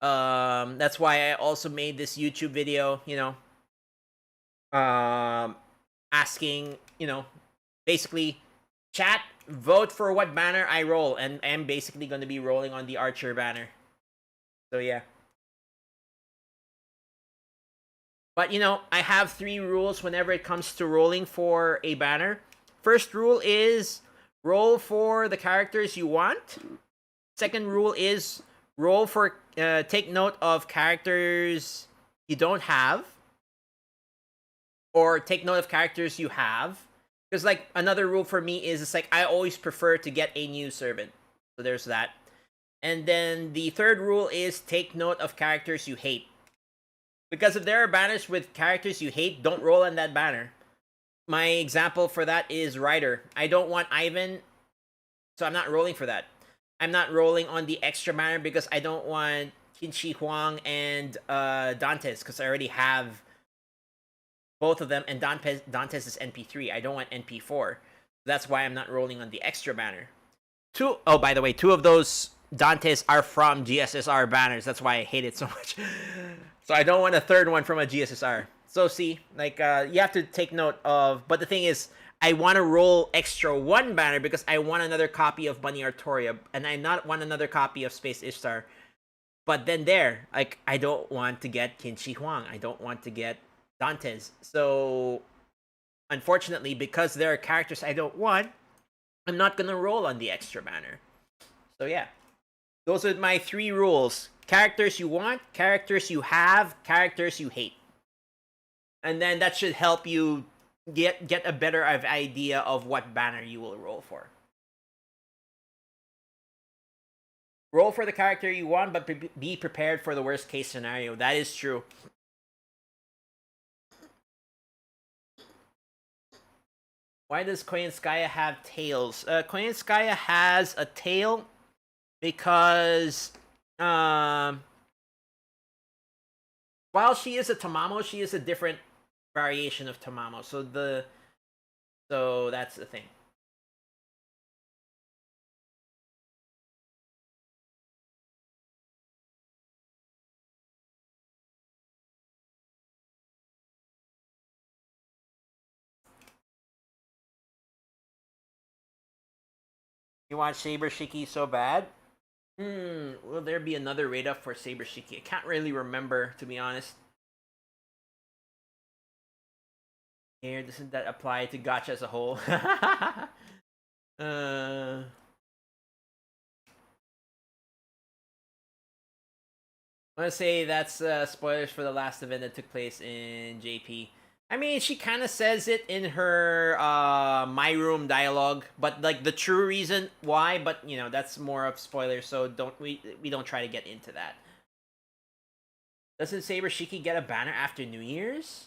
That's why I also made this YouTube video, asking, basically, chat, vote for what banner I roll, and I'm basically going to be rolling on the Archer banner. So yeah. But I have 3 rules whenever it comes to rolling for a banner. First rule is roll for the characters you want. Second rule is roll for take note of characters you don't have, or take note of characters you have. Because like another rule for me is it's like I always prefer to get a new servant. So there's that. And then the third rule is take note of characters you hate. Because if there are banners with characters you hate, don't roll on that banner. My example for that is Ryder. I don't want Ivan, so I'm not rolling for that. I'm not rolling on the extra banner because I don't want Qin Huang and Dantes, because I already have both of them, and Dantes is NP3. I don't want NP4. That's why I'm not rolling on the extra banner. Oh, by the way, 2 of those Dantes are from GSSR banners. That's why I hate it so much. So I don't want a third one from a GSSR. So see, like, you have to take note of... But the thing is, I want to roll extra 1 banner because I want another copy of Bunny Artoria, and I not want another copy of Space Ishtar. But then there, like, I don't want to get Qin Huang. I don't want to get Dantes. So, unfortunately, because there are characters I don't want, I'm not going to roll on the extra banner. So yeah. Those are my 3 rules. Characters you want, characters you have, characters you hate. And then that should help you get a better idea of what banner you will roll for. Roll for the character you want, but be prepared for the worst case scenario. That is true. Why does Koyanskaya have tails? Koyanskaya has a tail because while she is a Tamamo, she is a different variation of Tamamo. So that's the thing. You want Saber Shiki so bad? Will there be another raid up for Saber Shiki? I can't really remember, to be honest. Here, doesn't that apply to gacha as a whole? I want to say that's spoilers for the last event that took place in JP. I mean, she kind of says it in her My Room dialogue, but like the true reason why, but that's more of spoilers, so we don't try to get into that. Doesn't Saber Shiki get a banner after New Year's?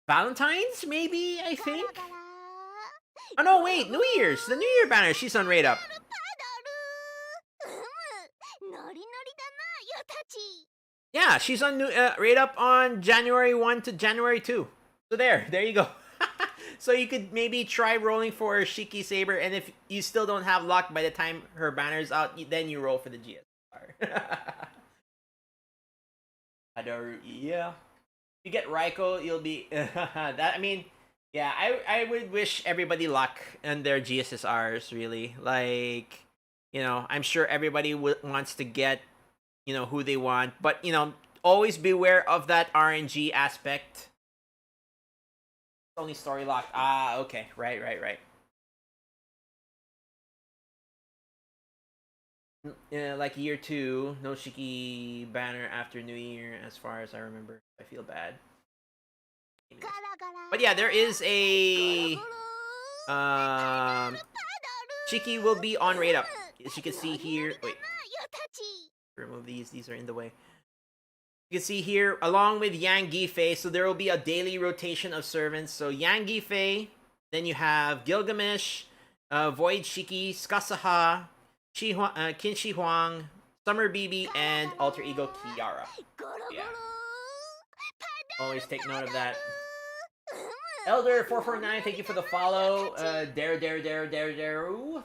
Valentine's, maybe, I think? Oh no, wait, New Year's! The New Year banner, she's on Raid Up. Yeah, she's on Raid Up on January 1 to January 2. So there you go. So you could maybe try rolling for Shiki Saber, and if you still don't have luck by the time her banner's out, then you roll for the GSR. Hadaru, yeah. If you get Raiko, you'll be... that, I mean... Yeah, I would wish everybody luck in their GSSRs, really. Like, I'm sure everybody wants to get, who they want. But, always beware of that RNG aspect. Only story lock. Ah, okay. Right. Like year 2, no Shiki banner after New Year, as far as I remember. I feel bad. But yeah, there is a Shiki will be on Raid Up. As you can see here, wait, remove these are in the way. You can see here, along with Yang Gifei, so there will be a daily rotation of servants. So Yang Gifei, then you have Gilgamesh, Void Shiki, Skasaha, Qin Shi Huang, Summer BB, and Alter Ego Kiara. Yeah. Always take note of that. Elder449, thank you for the follow. Dare,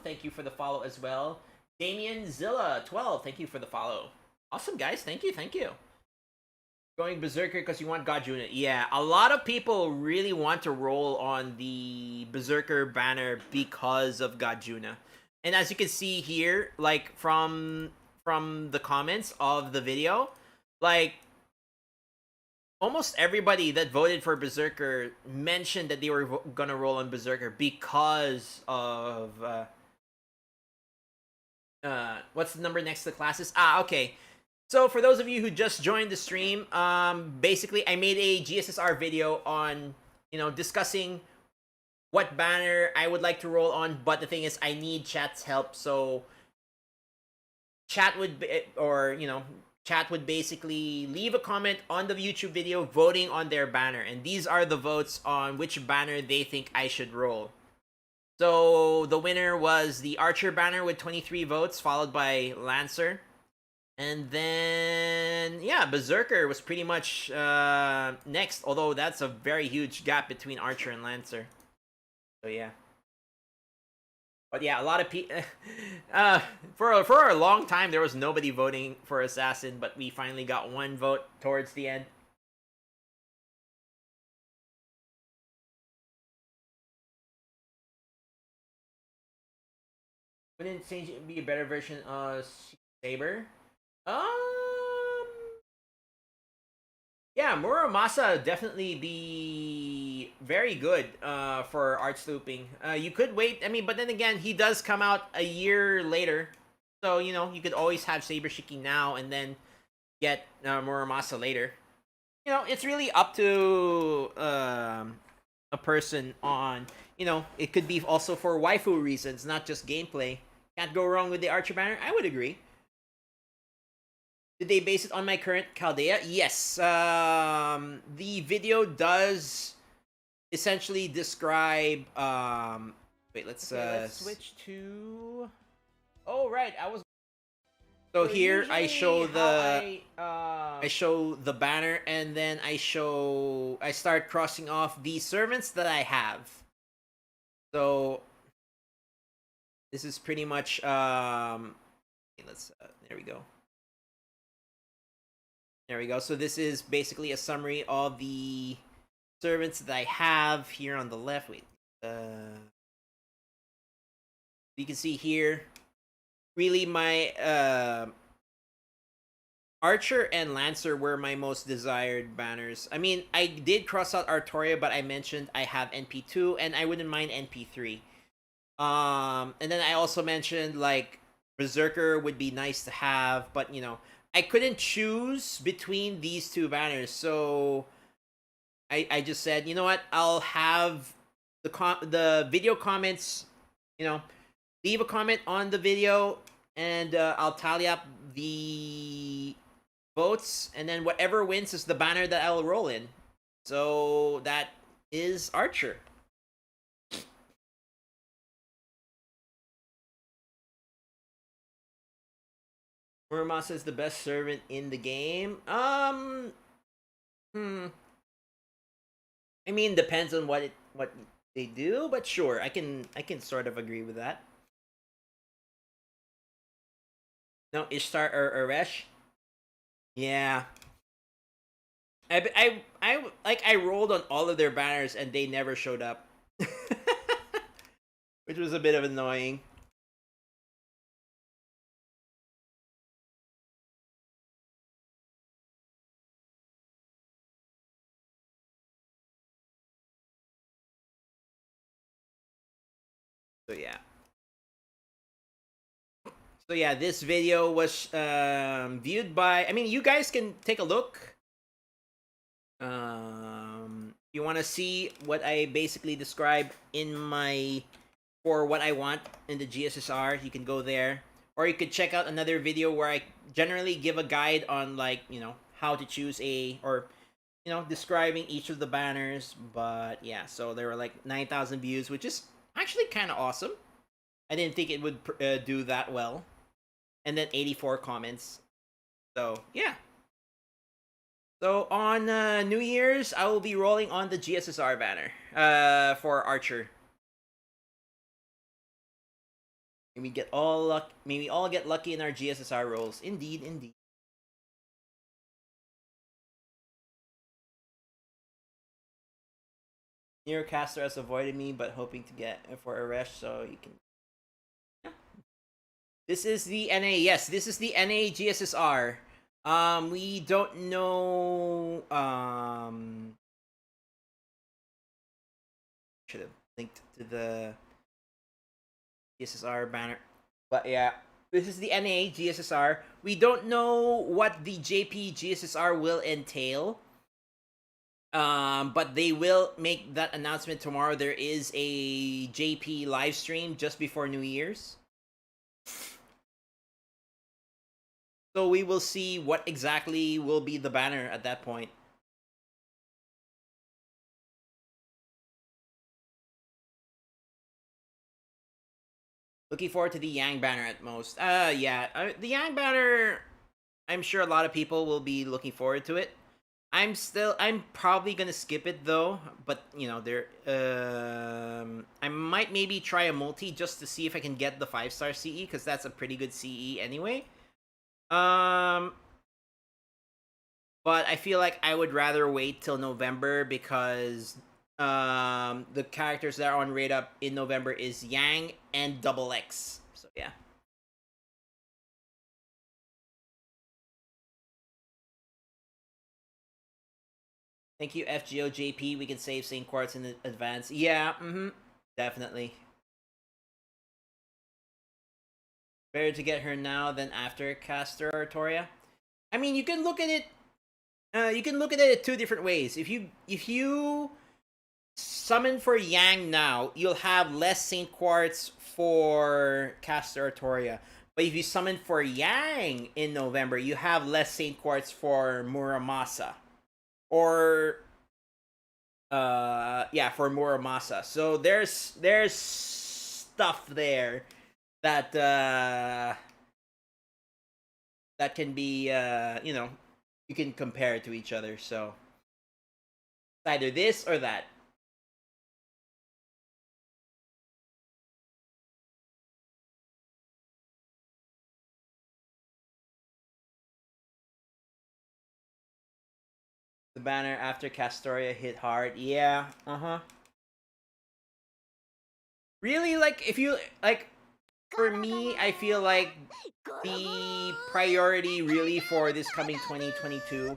thank you for the follow as well. Damien Zilla12, thank you for the follow. Awesome, guys. Thank you. Going Berserker because you want God Juna. Yeah, a lot of people really want to roll on the Berserker banner because of God Juna. And as you can see here, like from the comments of the video, like almost everybody that voted for Berserker mentioned that they were gonna roll on Berserker because of what's the number next to the classes? Ah, okay. So for those of you who just joined the stream, basically I made a GSSR video on, discussing what banner I would like to roll on, but the thing is I need chat's help. So chat would be, or chat would basically leave a comment on the YouTube video voting on their banner, and these are the votes on which banner they think I should roll. So the winner was the Archer banner with 23 votes, followed by Lancer. And then, yeah, Berserker was pretty much next, although that's a very huge gap between Archer and Lancer. So, yeah. But yeah, a lot of people. For a long time, there was nobody voting for Assassin, but we finally got one vote towards the end. Wouldn't Sage be a better version of Saber? Um, yeah, Muramasa definitely be very good for art slooping. You could wait, I mean, but then again, he does come out a year later. So, you could always have Saber Shiki now and then get Muramasa later. It's really up to a person on, it could be also for waifu reasons, not just gameplay. Can't go wrong with the Archer banner. I would agree. Did they base it on my current Chaldea? Yes. The video does essentially describe. Wait, let's switch to. Oh right, I was. So here I show the I show the banner, and then I start crossing off the servants that I have. So this is pretty much let's there we go. There we go. So this is basically a summary of the servants that I have here on the left. Wait, you can see here, really my Archer and Lancer were my most desired banners. I mean, I did cross out Artoria, but I mentioned I have NP2 and I wouldn't mind NP3. And then I also mentioned like Berserker would be nice to have, but I couldn't choose between these two banners, so I just said, you know what, I'll have the video comments, leave a comment on the video, and I'll tally up the votes, and then whatever wins is the banner that I'll roll in. So that is Archer. Muramasa is the best servant in the game. I mean, depends on what they do, but sure, I can sort of agree with that. No, Ishtar or Uresh. Yeah. I rolled on all of their banners and they never showed up. Which was a bit of annoying. So yeah. So yeah, this video was viewed by, I mean, you guys can take a look. You want to see what I basically describe in for what I want in the GSSR, you can go there. Or you could check out another video where I generally give a guide on like, how to choose or describing each of the banners. But yeah, so there were like 9,000 views, which is actually kind of awesome. I didn't think it would do that well. And then 84 comments. So yeah. So on New Year's, I will be rolling on the GSSR banner for Archer. Maybe we all get lucky in our GSSR rolls. Indeed, indeed. Neurocaster has avoided me, but hoping to get for a rush, so you can. Yeah. This is the NA. Yes, this is the NA GSSR. We don't know. Should have linked to the GSSR banner, but yeah, this is the NA GSSR. We don't know what the JP GSSR will entail. But they will make that announcement tomorrow. There is a JP live stream just before New Year's. So we will see what exactly will be the banner at that point. Looking forward to the Yang banner at most. Yeah, the Yang banner, I'm sure a lot of people will be looking forward to it. I'm probably gonna skip it though, but you know, I might maybe try a multi just to see if I can get the 5-star CE, because that's a pretty good CE anyway. But I feel like I would rather wait till November, because the characters that are on rate up in November is Yang and Double X. So yeah. Thank you, FGO JP. We can save St. Quartz in advance. Yeah, definitely. Better to get her now than after Caster Artoria. I mean, you can look at it. You can look at it two different ways. If you summon for Yang now, you'll have less Saint Quartz for Caster Artoria. But if you summon for Yang in November, you have less Saint Quartz for Muramasa. Or yeah, for Muramasa. So there's stuff there that that can be you know, you can compare to each other. So it's either this or that. The banner after Castoria hit hard. Yeah. Really, like, if you like, for me, I feel like the priority really for this coming 2022.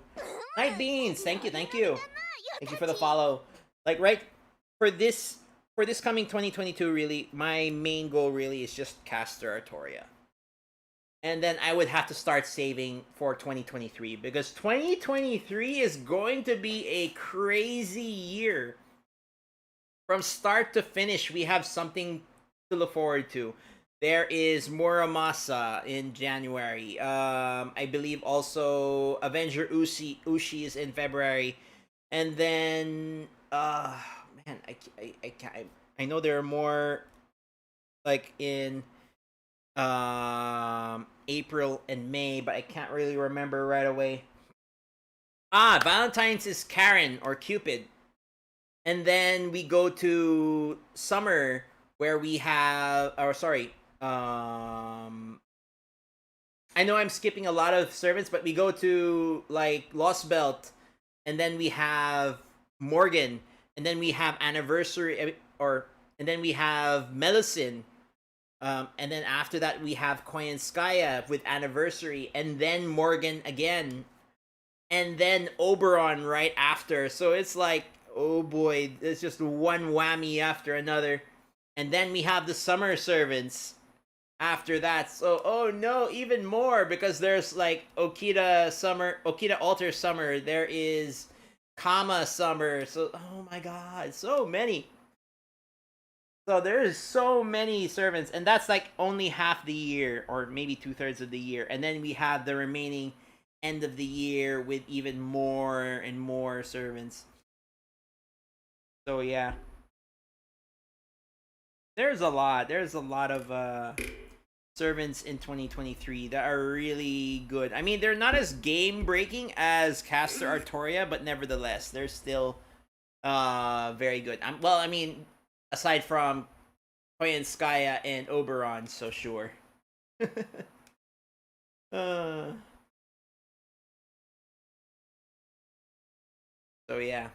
Night Beans, thank you. Thank you for the follow. Like, right, for this coming 2022, really, my main goal really is just Caster Artoria. And then I would have to start saving for 2023, because 2023 is going to be a crazy year. From start to finish, we have something to look forward to. There is Muramasa in January. I believe also Avenger Ushi is in February, and then man, I can't. I know there are more, like, in April and May, but I can't really remember right away. Valentine's is Karen or Cupid. And then we go to summer, where we have, or sorry, I know I'm skipping a lot of servants, but we go to, like, Lost Belt, and then we have Morgan, and then we have Anniversary, and then we have Medicine, and then after that we have Koyanskaya with Anniversary, and then Morgan again, and then Oberon right after. So it's like, oh boy, it's just one whammy after another. And then we have the summer servants after that. So, oh no, even more, because there's, like, Okita Alter Summer, there is Kama Summer. So, oh my god, so many. So there's so many servants, and that's like only half the year, or maybe 2/3 of the year. And then we have the remaining end of the year with even more and more servants. So yeah, there's a lot of servants in 2023 that are really good. I mean, they're not as game breaking as Caster Artoria, but nevertheless, they're still very good. Well, I mean, aside from Koyanskaya and Oberon, so sure. uh, so yeah.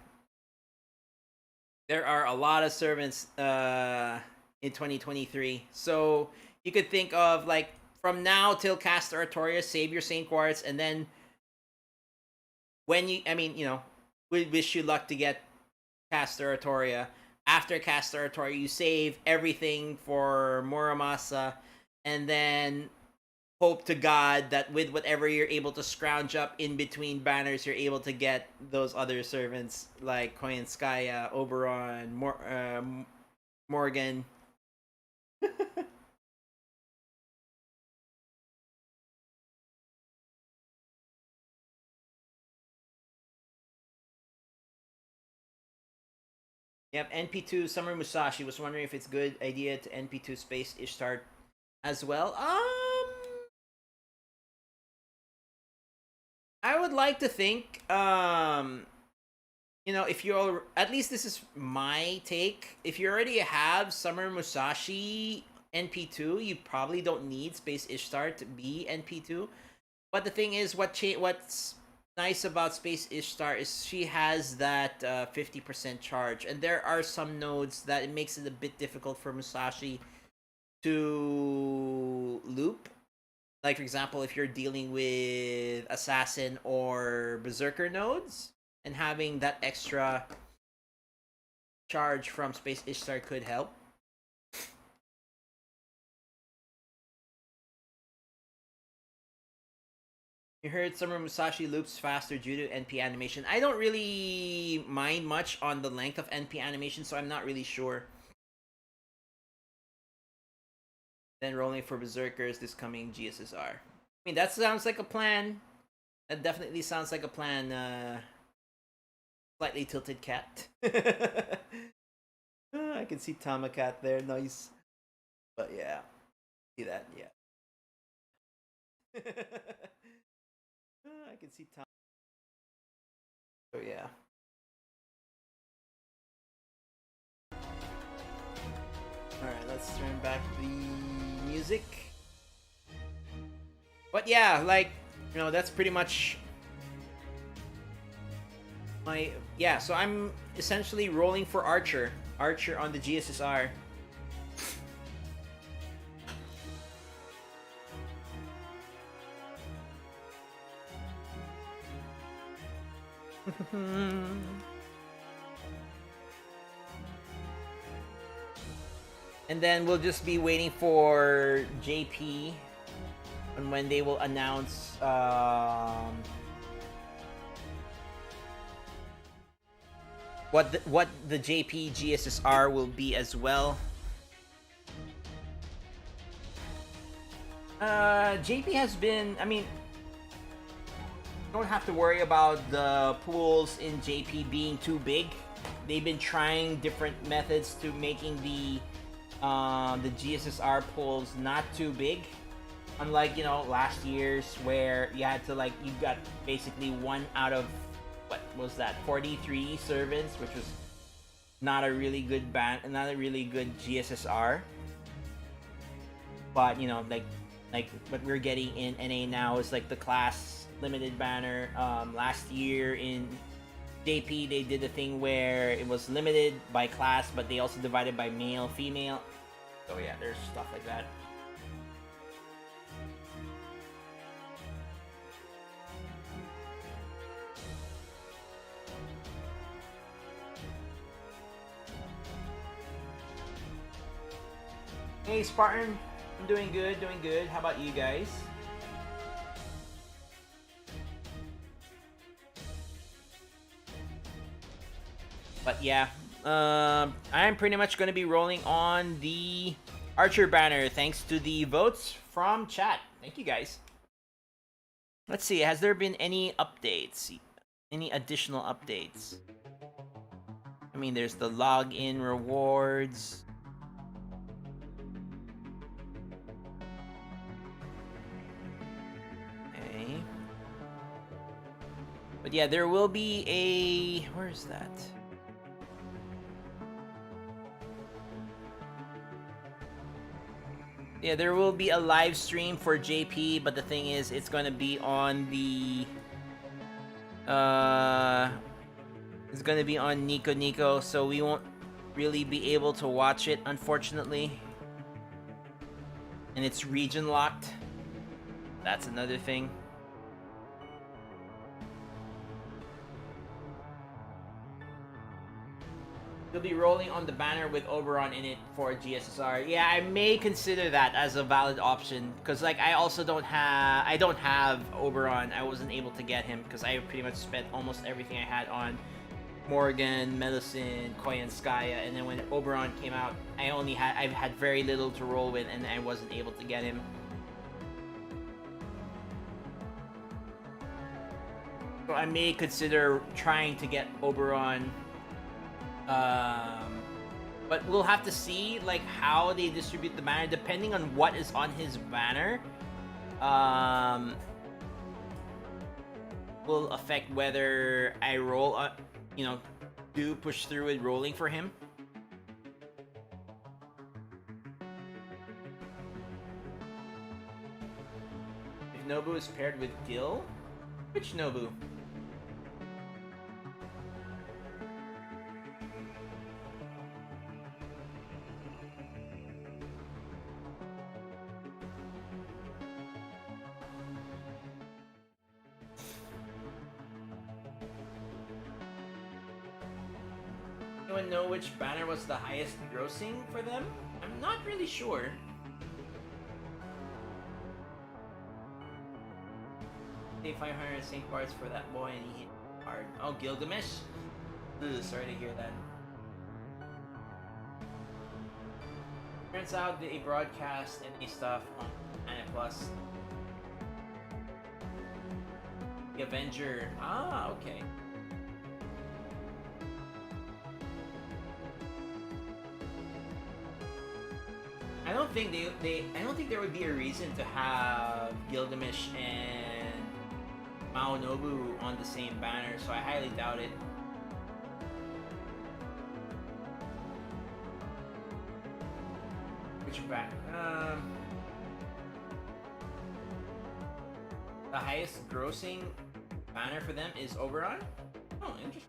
there are a lot of servants in 2023. So you could think of like from now till Cast Oratoria, save your Saint Quartz, and then when we wish you luck to get Cast Oratoria. After Cast Oratoria, you save everything for Muramasa, and then hope to God that with whatever you're able to scrounge up in between banners, you're able to get those other servants like Koyanskaya, Oberon, Morgan. Yep, NP2 Summer Musashi was wondering if it's good idea to NP2 Space Ishtar as well. I would like to think, if you're, at least this is my take, if you already have Summer Musashi NP2, you probably don't need Space Ishtar to be NP2. But the thing is, what's nice about Space Ishtar is she has that 50% charge, and there are some nodes that it makes it a bit difficult for Musashi to loop. Like, for example, if you're dealing with Assassin or Berserker nodes, and having that extra charge from Space Ishtar could help. You heard Summer Musashi loops faster due to NP animation. I don't really mind much on the length of NP animation, so I'm not really sure. Then rolling for Berserkers this coming GSSR. I mean, that sounds like a plan. That definitely sounds like a plan. Slightly tilted cat. I can see Tamacat there. Nice. But yeah. See that? Yeah. I can see Tom. Oh yeah. Alright, let's turn back the music. But yeah, like, that's pretty much so I'm essentially rolling for Archer on the GSSR. And then we'll just be waiting for JP and when they will announce what the JP GSSR will be as well. JP has been, don't have to worry about the pools in JP being too big. They've been trying different methods to making the GSSR pools not too big. Unlike, last year's where you had to you got basically one out of, what was that, 43 servants, which was not a really good not a really good GSSR. But, like what we're getting in NA now is like the class limited banner. Last year in JP they did the thing where it was limited by class, but they also divided by male, female. So yeah, there's stuff like that. Hey Spartan, I'm doing good. How about you guys? But yeah, I'm pretty much going to be rolling on the Archer banner thanks to the votes from chat. Thank you guys. Let's see, has there been any updates? Any additional updates? There's the login rewards. Okay. But yeah, there will be a... Where is that? Yeah, there will be a live stream for JP, but the thing is, it's going to be on the... it's going to be on Nico, so we won't really be able to watch it, unfortunately. And it's region locked. That's another thing. You'll be rolling on the banner with Oberon in it for GSSR. Yeah, I may consider that as a valid option because, like, I also don't have Oberon. I wasn't able to get him because I pretty much spent almost everything I had on Morgan, Melusine, Koyanskaya, and then when Oberon came out, I've had very little to roll with, and I wasn't able to get him. So I may consider trying to get Oberon. But we'll have to see like how they distribute the banner depending on what is on his banner. Will affect whether I roll, do push through with rolling for him. If Nobu is paired with Gil, which Nobu? Anyone know which banner was the highest grossing for them? I'm not really sure. Pay 500 St. Parts for that boy and he hit hard. Oh, Gilgamesh? Ugh, sorry to hear that. Turns out they broadcast any stuff on Anna Plus. The Avenger. Ah, okay. I don't think I don't think there would be a reason to have Gilgamesh and Maonobu on the same banner, so I highly doubt it. Which banner? The highest grossing banner for them is Oberon? Oh, interesting.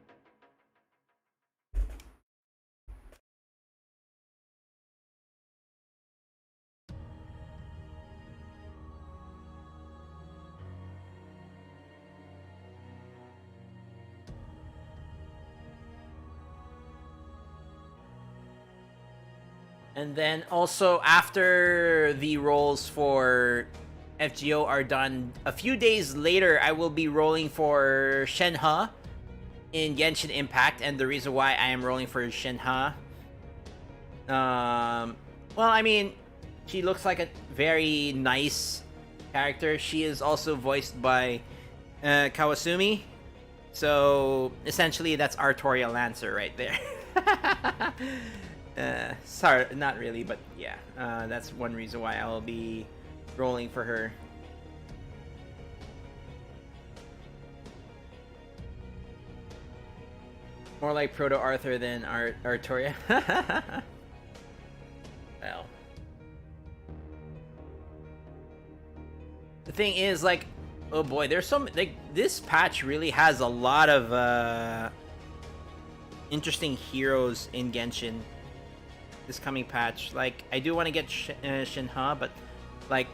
And then also after the rolls for FGO are done, a few days later I will be rolling for Shenhe in Genshin Impact, and the reason why I am rolling for Shenhe, well, I mean, she looks like a very nice character. She is also voiced by Kawasumi, so essentially that's Artoria Lancer right there. Sorry, not really, but yeah, that's one reason why I'll be rolling for her. More like Proto Arthur than Artoria. Well, the thing is, like, oh boy, there's some, like, this patch really has a lot of interesting heroes in Genshin. This coming patch, like, I do want to get Shenhe, but like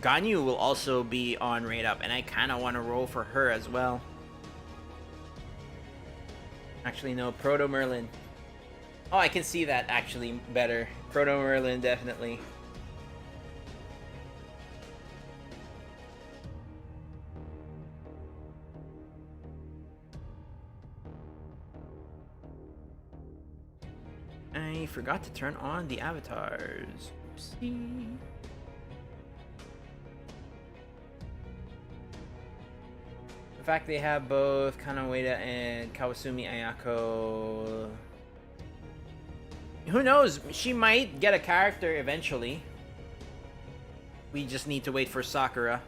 Ganyu will also be on Raid Up, and I kind of want to roll for her as well. Actually, no, Proto Merlin. Oh, I can see that actually better. Proto Merlin, definitely. I forgot to turn on the avatars. Oopsie. In fact, they have both Kanaweda and Kawasumi Ayako. Who knows? She might get a character eventually. We just need to wait for Sakura.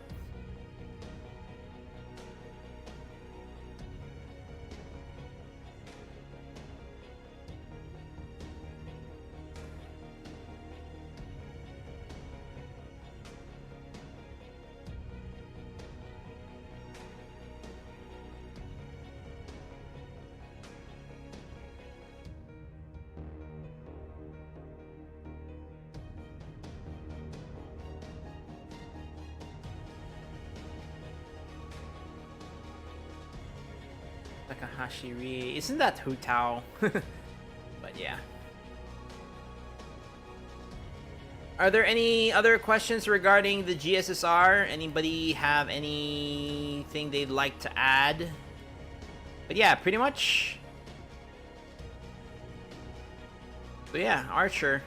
Takahashi Rie. Isn't that Hu Tao? But yeah. Are there any other questions regarding the GSSR? Anybody have anything they'd like to add? But yeah, pretty much. So yeah, Archer.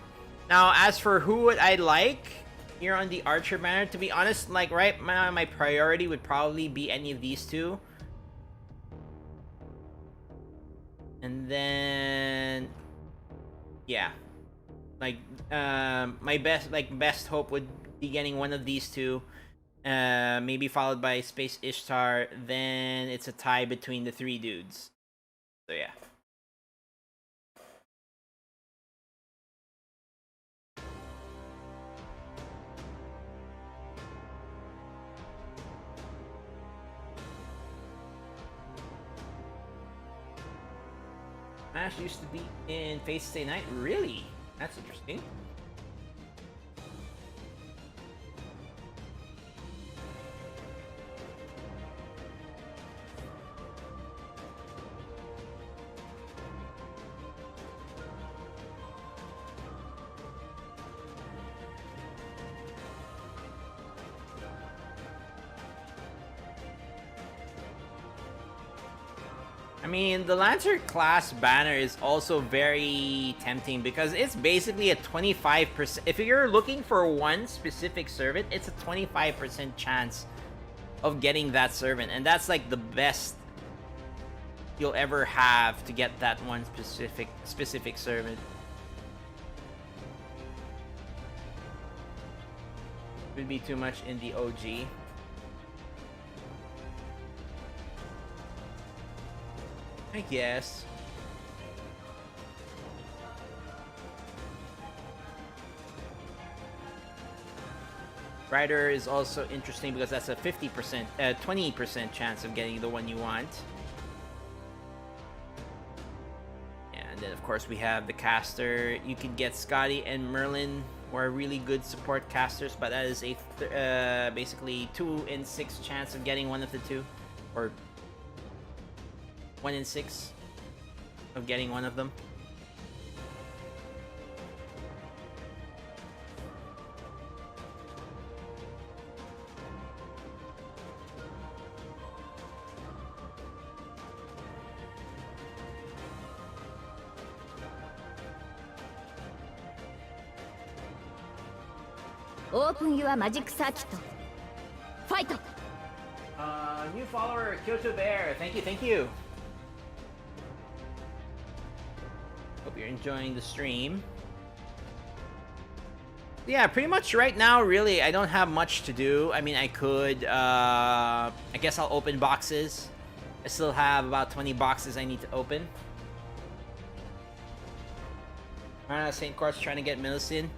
Now, as for who would I like here on the Archer banner, to be honest, like right now, my priority would probably be any of these two. And then, yeah, like my best hope would be getting one of these two, maybe followed by Space Ishtar. Then it's a tie between the three dudes. So yeah. Smash used to be in Face Stay Night. Really? That's interesting. I mean, the Lancer class banner is also very tempting because it's basically a 25%. If you're looking for one specific servant, it's a 25% chance of getting that servant. And that's like the best you'll ever have to get that one specific servant. Would be too much in the OG. I guess. Rider is also interesting because that's a 50%, 20% chance of getting the one you want. Yeah, and then of course we have the caster. You can get Scotty and Merlin, who are really good support casters, but that is a basically 2 in 6 chance of getting one of the two, or 1 in 6 of getting one of them. Open your magic search to fight. New follower Kyoto Bear. Thank you. Hope you're enjoying the stream. Yeah, pretty much right now, really, I don't have much to do. I mean, I could, I guess I'll open boxes. I still have about 20 boxes I need to open. St. Court's trying to get Millicent.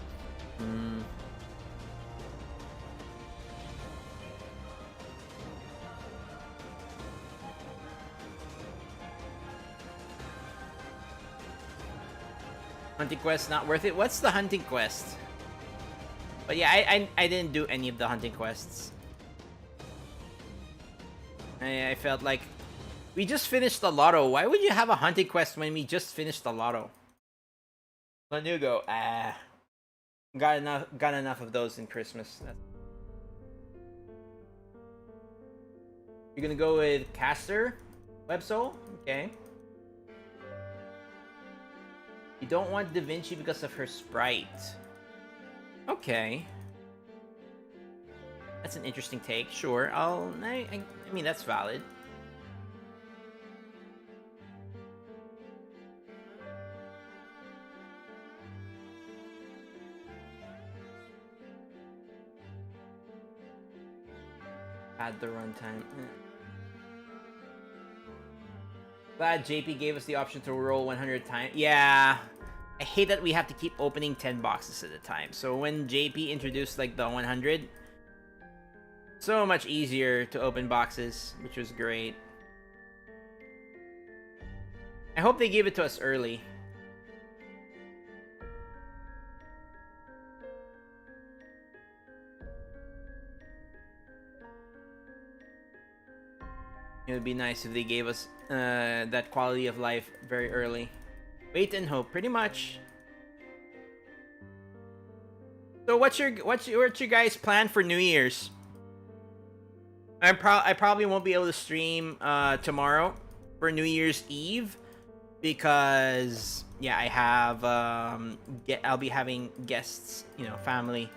Hunting quest not worth it. What's the hunting quest? But yeah, I didn't do any of the hunting quests. I felt like we just finished the lotto. Why would you have a hunting quest when we just finished the lotto? Lanugo, got enough of those in Christmas. You're gonna go with caster, web soul, okay. You don't want Da Vinci because of her sprite. Okay. That's an interesting take. Sure, I mean, that's valid. Add the runtime. Glad JP gave us the option to roll 100 times. Yeah, I hate that we have to keep opening 10 boxes at a time. So when JP introduced like the 100, so much easier to open boxes, which was great. I hope they gave it to us early. It would be nice if they gave us that quality of life very early. Wait and hope, pretty much. So what's your guys' plan for New Year's? I probably won't be able to stream tomorrow for New Year's Eve because yeah, I have I'll be having guests, you know, family.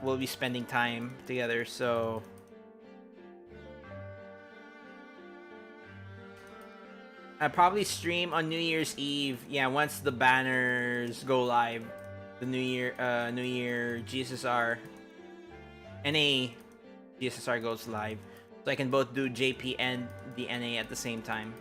We'll be spending time together, so I probably stream on New Year's Eve. Yeah, once the banners go live, the New Year GSSR NA GSSR goes live, so I can both do JP and the NA at the same time.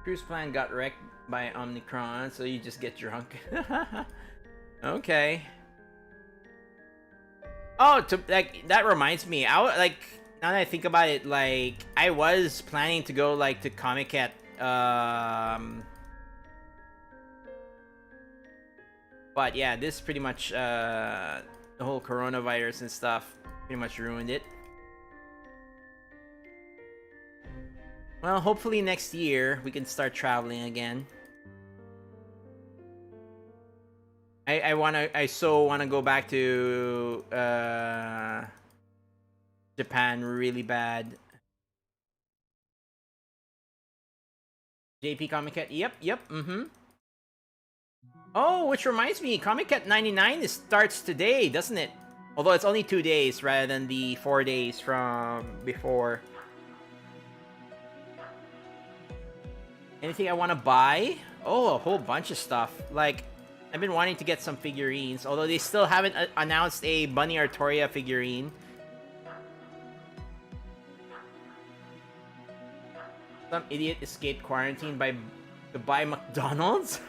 Cruise plan got wrecked by Omicron, so you just get drunk. Okay. Oh, that reminds me. Like now that I think about it, like I was planning to go like to Comic-Con, but yeah, this pretty much the whole coronavirus and stuff pretty much ruined it. Well, hopefully next year we can start traveling again. I so wanna go back to Japan really bad. JP Comic-Con, yep, Oh, which reminds me, Comic-Con 99 starts today, doesn't it? Although it's only 2 days rather than the 4 days from before. Anything I want to buy? Oh, a whole bunch of stuff. Like, I've been wanting to get some figurines, although they still haven't announced a Bunny Artoria figurine. Some idiot escaped quarantine to buy McDonald's?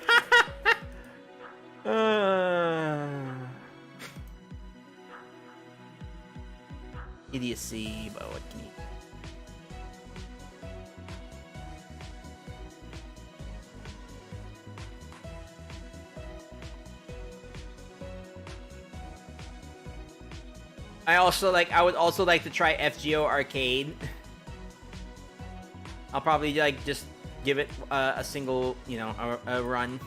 Idiocy, but what can you... I would also like to try FGO Arcade. I'll probably like just give it a single, you know, a run.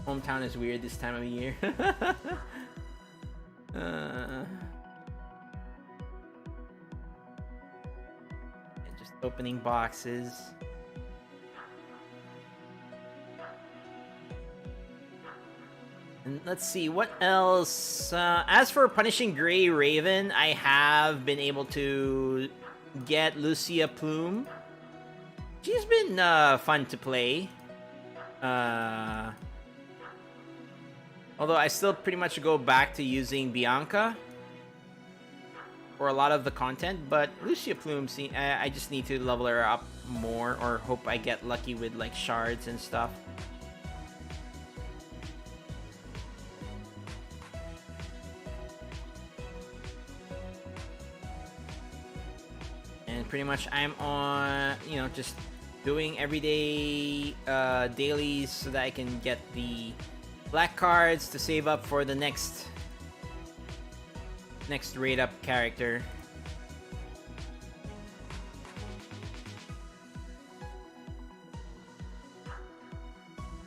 Hometown is weird this time of year. Just opening boxes. And let's see, what else? As for Punishing Gray Raven, I have been able to get Lucia Plume. She's been fun to play. Although I still pretty much go back to using Bianca for a lot of the content, but Lucia Plume, I just need to level her up more, or hope I get lucky with like shards and stuff. And pretty much I'm on, you know, just doing everyday dailies so that I can get the black cards to save up for the next raid up character.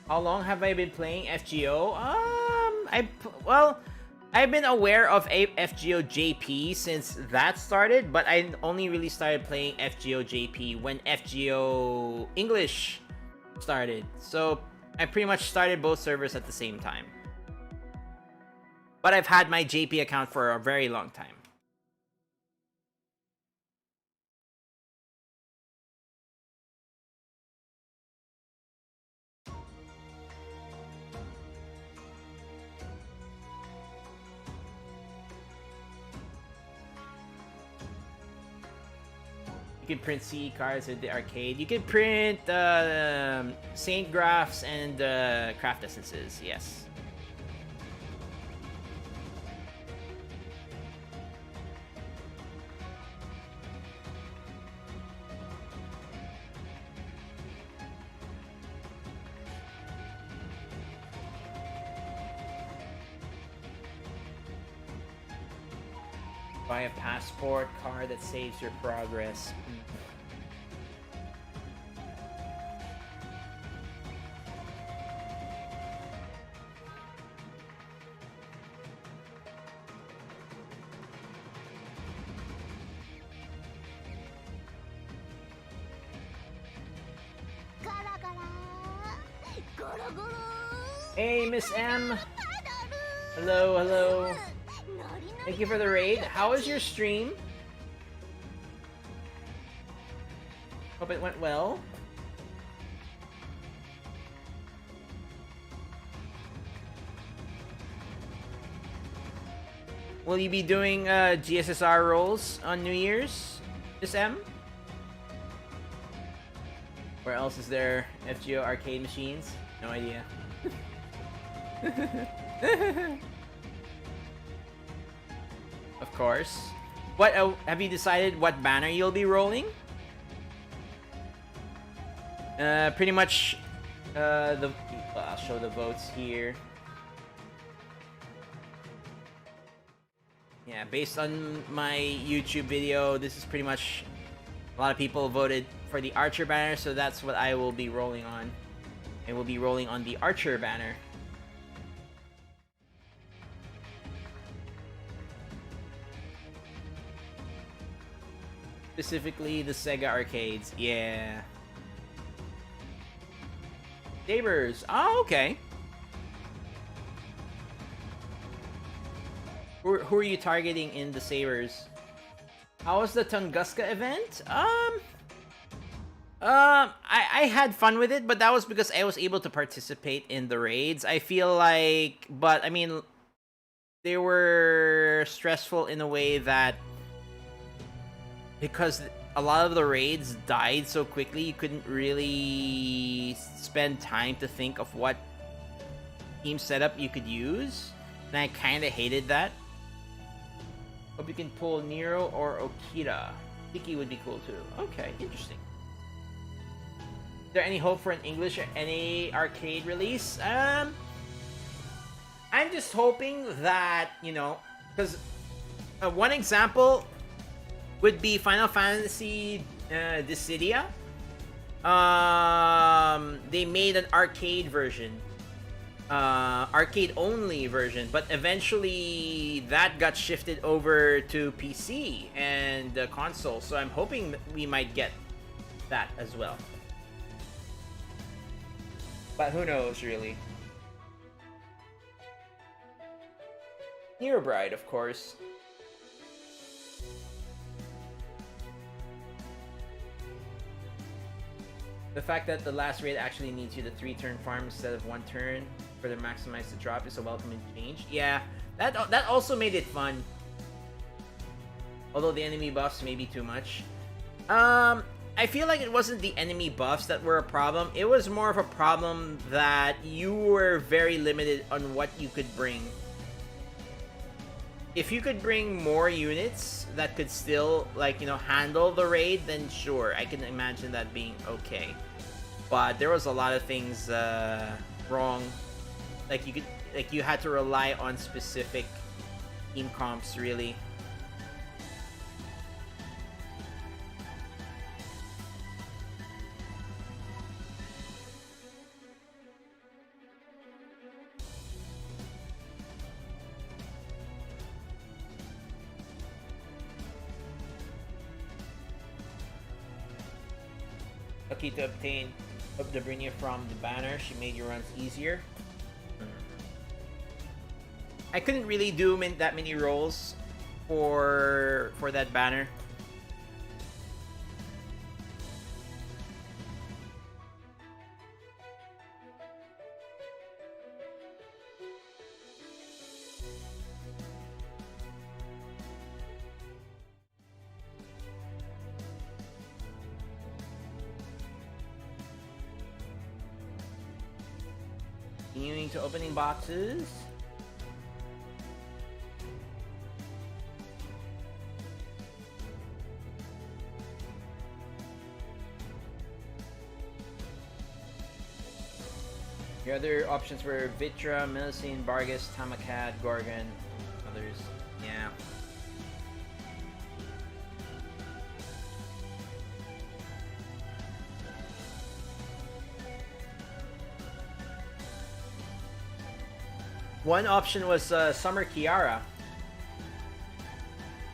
How long have I been playing FGO? I've been aware of FGO JP since that started, but I only really started playing FGO JP when FGO English started. So I pretty much started both servers at the same time. But I've had my JP account for a very long time. You can print CE cards at the arcade. You can print Saint Graphs and Craft Essences, yes. Buy a passport card that saves your progress. Hey, Miss M. Hello, hello. Thank you for the raid. How was your stream? Hope it went well. Will you be doing GSSR rolls on New Year's, Miss M? Where else is there FGO arcade machines? No idea. Of course. What have you decided what banner you'll be rolling? Pretty much I'll show the votes here. Yeah, based on my YouTube video, this is pretty much a lot of people voted for the Archer banner, so that's what I will be rolling on. I will be rolling on the Archer banner. Specifically the Sega arcades, yeah. Sabers, oh okay. Who are you targeting in the Sabers? How was the Tunguska event? I had fun with it, but that was because I was able to participate in the raids. I feel like, but I mean, they were stressful in a way that because a lot of the raids died so quickly, you couldn't really spend time to think of what team setup you could use. And I kind of hated that. Hope you can pull Nero or Okita. Tiki would be cool too. Okay, interesting. Is there any hope for an English or any arcade release? I'm just hoping that, you know, because one example would be Final Fantasy Dissidia. They made an arcade version. Arcade only version, but eventually that got shifted over to PC and console, so I'm hoping that we might get that as well. But who knows, really. Nero Bride, of course. The fact that the last raid actually needs you to 3-turn farm instead of 1 turn further maximize the drop is a welcome change. Yeah, that also made it fun. Although the enemy buffs may be too much. I feel like it wasn't the enemy buffs that were a problem. It was more of a problem that you were very limited on what you could bring. If you could bring more units that could still, like, you know, handle the raid, then sure, I can imagine that being okay. But there was a lot of things wrong. Like you had to rely on specific team comps, really. Lucky to obtain Dabrinia from the banner. She made your runs easier. I couldn't really do that many rolls for that banner. Continuing to opening boxes. The other options were Vitra, Millicene, Bargus, Tamakat, Gorgon, others. Yeah. One option was Summer Kiara.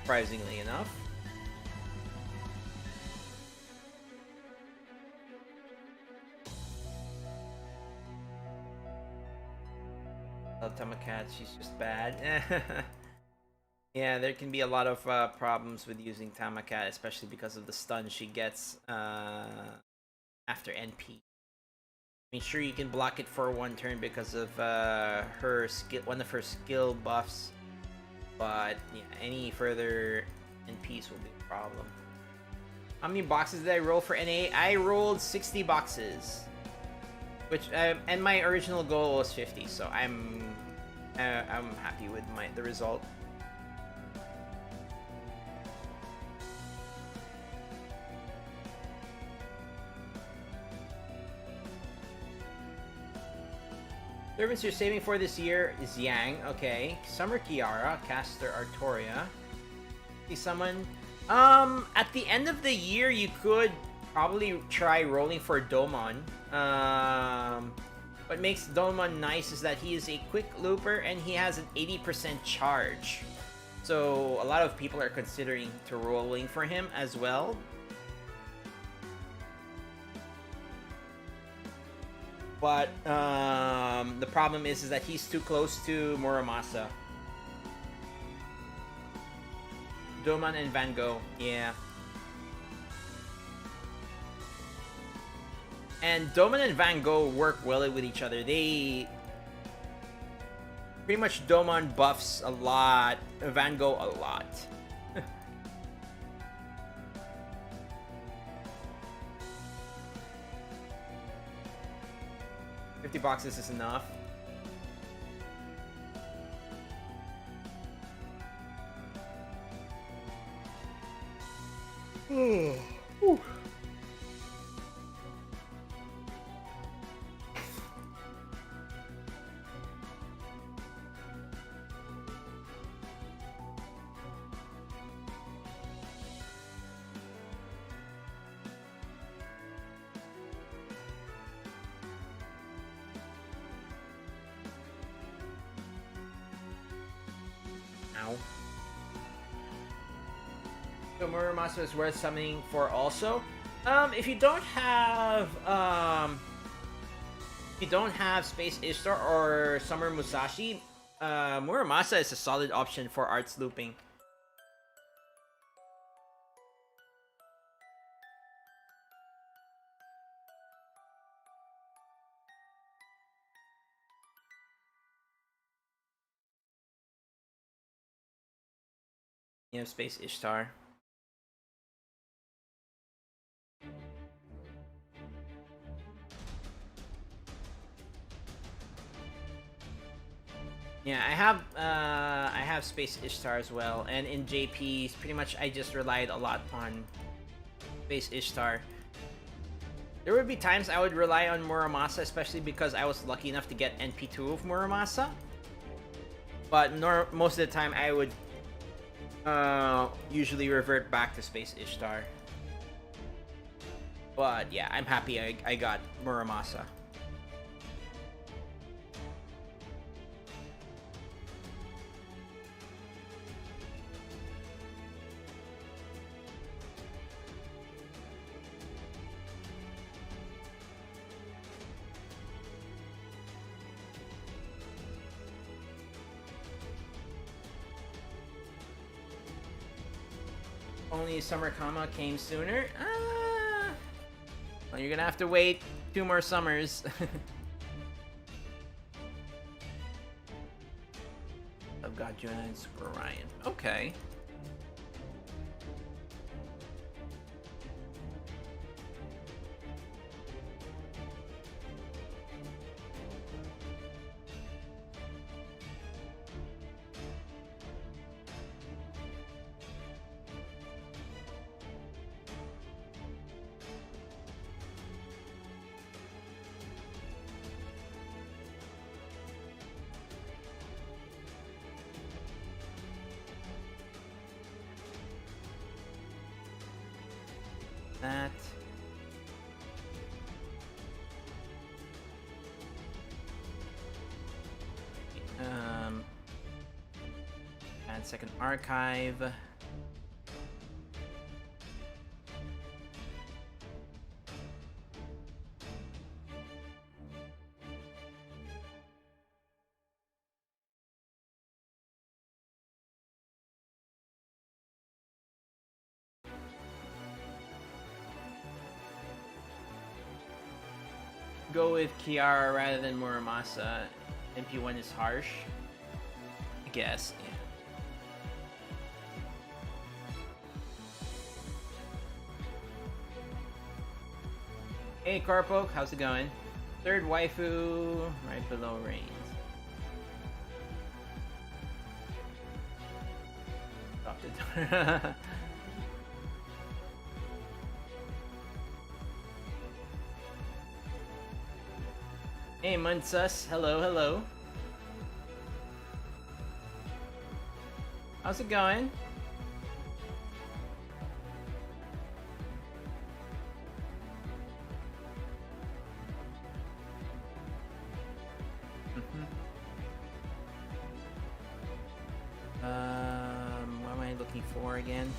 Surprisingly enough. Love Tamakat, she's just bad. Yeah, there can be a lot of problems with using Tamakat, especially because of the stun she gets after NP. I mean, sure, you can block it for one turn because of her skill, one of her skill buffs, but yeah, any further NPs will be a problem. How many boxes did I roll for NA? I rolled 60 boxes, which and my original goal was 50, so I'm happy with the result. Servants you're saving for this year is Yang, okay. Summer Kiara, Caster Artoria. See someone. At the end of the year, you could probably try rolling for Domon. What makes Domon nice is that he is a quick looper and he has an 80% charge. So a lot of people are considering to rolling for him as well. But the problem is that he's too close to Muramasa. Doman and Van Gogh, yeah. And Doman and Van Gogh work well with each other. They pretty much Doman buffs a lot, Van Gogh a lot. 50 boxes is enough. Whew. So Muramasa is worth summoning for also. If you don't have Space Ishtar or Summer Musashi, Muramasa is a solid option for arts looping. You have Space Ishtar. Yeah, I have Space Ishtar as well, and in JPs, pretty much I just relied a lot on Space Ishtar. There would be times I would rely on Muramasa, especially because I was lucky enough to get NP2 of Muramasa. But most of the time I would usually revert back to Space Ishtar. But yeah, I'm happy I got Muramasa. Only Summer Kama came sooner? Well, you're gonna have to wait 2 more summers. I've got Juna and Super Ryan. Okay. That. Add second archive. Go with Kiara rather than Muramasa. MP1 is harsh. I guess, yeah. Hey Carpoke, how's it going? Third waifu, right below Reigns. Dropped it. Hey Munsus, hello, hello. How's it going? What am I looking for again?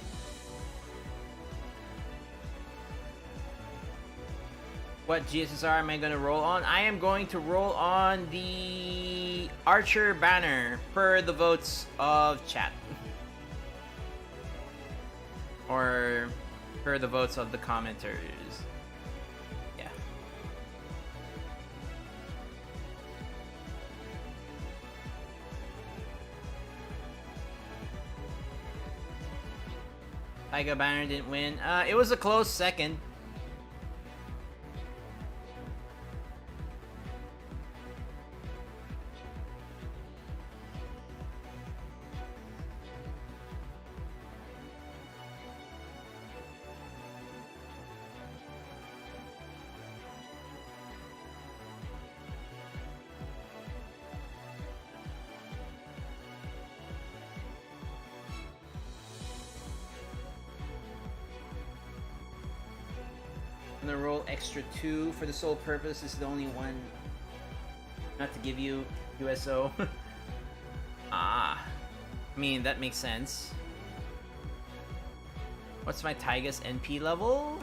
What GSSR am I going to roll on? I am going to roll on the Archer banner per the votes of chat. Or per the votes of the commenters. Yeah. Taiga banner didn't win. It was a close second. I'm gonna roll extra 2 for the sole purpose. This is the only one not to give you USO. I mean, that makes sense. What's my Taiga's NP level?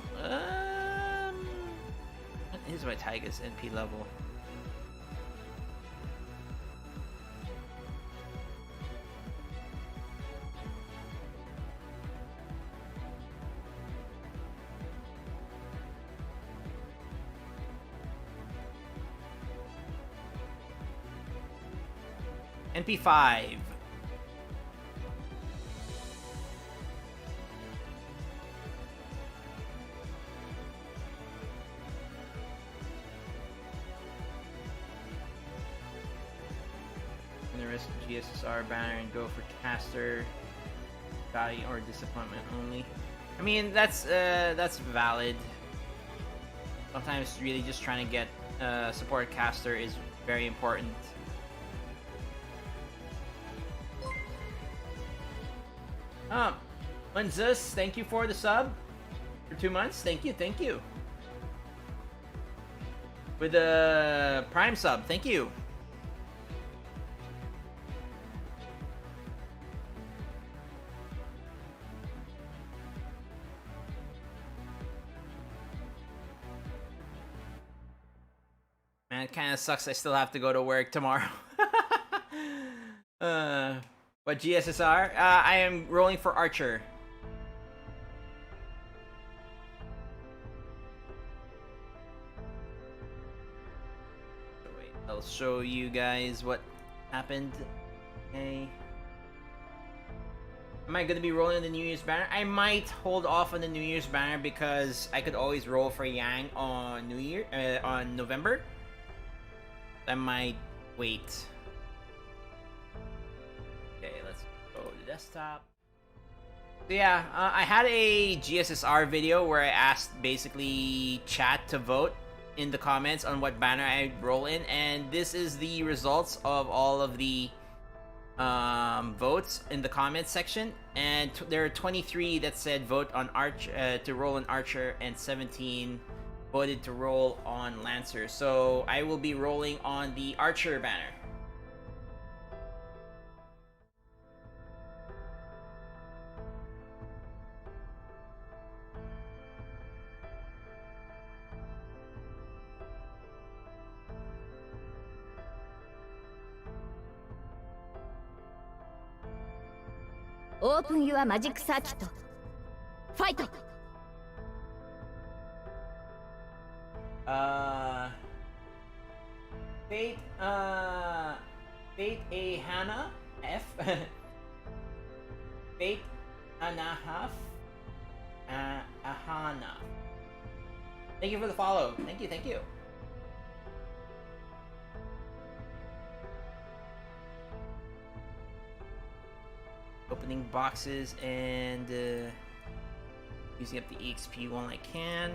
What is my Taiga's NP level? NP5. And the rest of GSSR banner and go for caster, value or disappointment only. I mean, that's valid. Sometimes really just trying to get support caster is very important. Lenzus, thank you for the sub for 2 months. Thank you, thank you. With the Prime sub, thank you. Man, it kind of sucks. I still have to go to work tomorrow. What GSSR? I am rolling for Archer. Wait, I'll show you guys what happened. Okay. Am I gonna be rolling the New Year's banner? I might hold off on the New Year's banner because I could always roll for Yang on on November. I might wait. Okay, let's go to desktop. So yeah, I had a GSSR video where I asked basically chat to vote in the comments on what banner I'd roll in, and this is the results of all of the votes in the comments section. And there are 23 that said vote on to roll an Archer, and 17 voted to roll on Lancer. So I will be rolling on the Archer banner. Open your magic circuit. Fight! Fate, Fate A Hana F. Fate Anahaf Ahana. Thank you for the follow. Thank you, thank you. Opening boxes and using up the EXP while I can.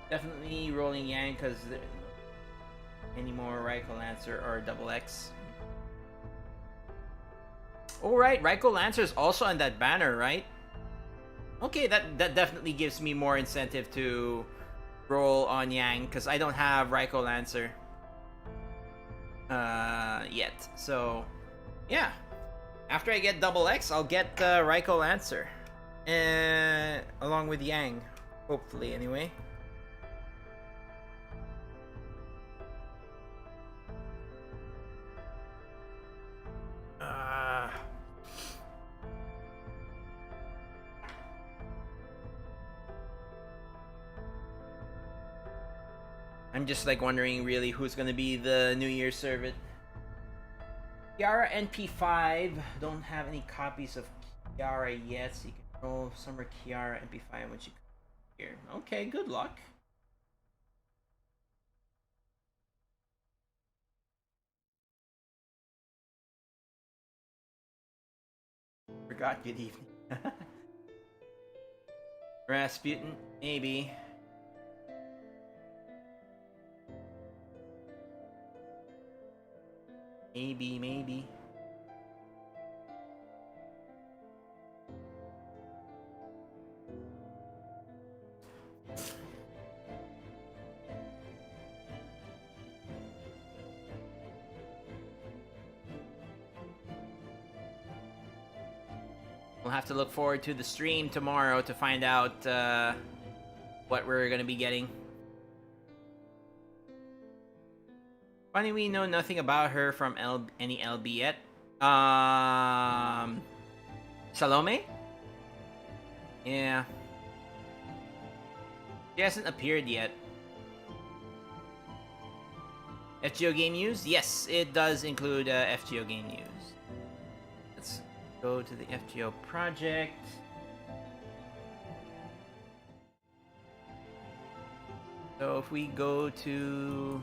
Definitely rolling Yang because any more Raikou Lancer or Double X. Oh right, Raikou Lancer is also on that banner, right? Okay, that definitely gives me more incentive to roll on Yang because I don't have Raikou Lancer yet. So yeah, after I get Double X, I'll get Raikou Lancer, along with Yang, hopefully anyway. I'm just like wondering really who's gonna be the New Year's servant. Kiara NP5. Don't have any copies of Kiara yet, so you can roll Summer Kiara NP5 when she comes here. Okay, good luck. Forgot good evening. Rasputin, maybe. Maybe. We'll have to look forward to the stream tomorrow to find out what we're gonna be getting. Funny, we know nothing about her from any LB yet. Salome? Yeah. She hasn't appeared yet. FGO Game News? Yes, it does include FGO Game News. Let's go to the FGO project. So if we go to...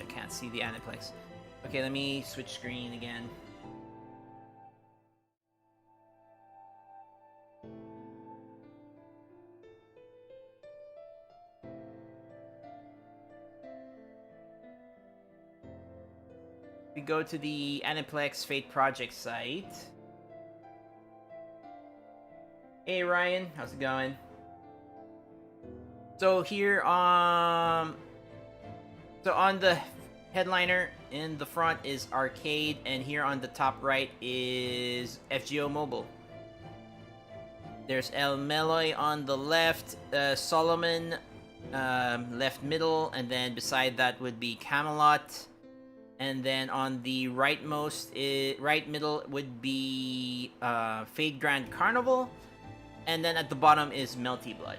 I can't see the Aniplex. Okay, let me switch screen again. We go to the Aniplex Fate Project site. Hey Ryan, how's it going? So here, so on the headliner in the front is Arcade, and here on the top right is FGO Mobile. There's El Meloy on the left, Solomon left middle, and then beside that would be Camelot. And then on the right middle would be Fade Grand Carnival. And then at the bottom is Melty Blood.